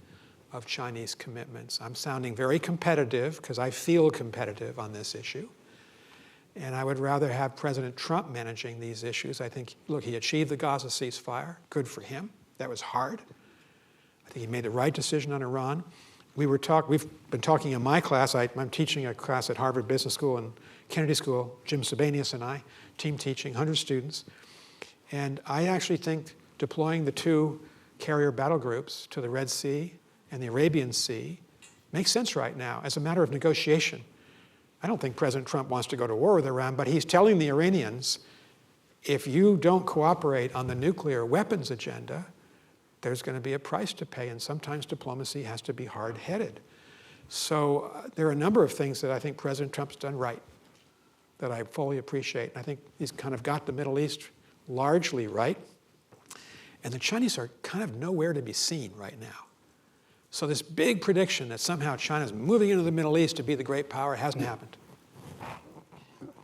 of Chinese commitments. I'm sounding very competitive because I feel competitive on this issue. And I would rather have President Trump managing these issues. I think, look, he achieved the Gaza ceasefire. Good for him. That was hard. I think he made the right decision on Iran. We've been talking in my class. I'm teaching a class at Harvard Business School and Kennedy School. Jim Sebanius and I, team teaching, 100 students. And I actually think deploying the 2 carrier battle groups to the Red Sea and the Arabian Sea makes sense right now as a matter of negotiation. I don't think President Trump wants to go to war with Iran, but he's telling the Iranians, if you don't cooperate on the nuclear weapons agenda, there's going to be a price to pay, and sometimes diplomacy has to be hard-headed. So there are a number of things that I think President Trump's done right that I fully appreciate. I think he's kind of got the Middle East largely right, and the Chinese are kind of nowhere to be seen right now. So this big prediction that somehow China's moving into the Middle East to be the great power hasn't happened.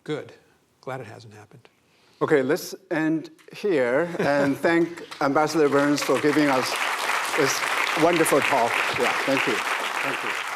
Good. Glad it hasn't happened. Okay, let's end here and thank Ambassador Burns for giving us this wonderful talk. Yeah, thank you. Thank you.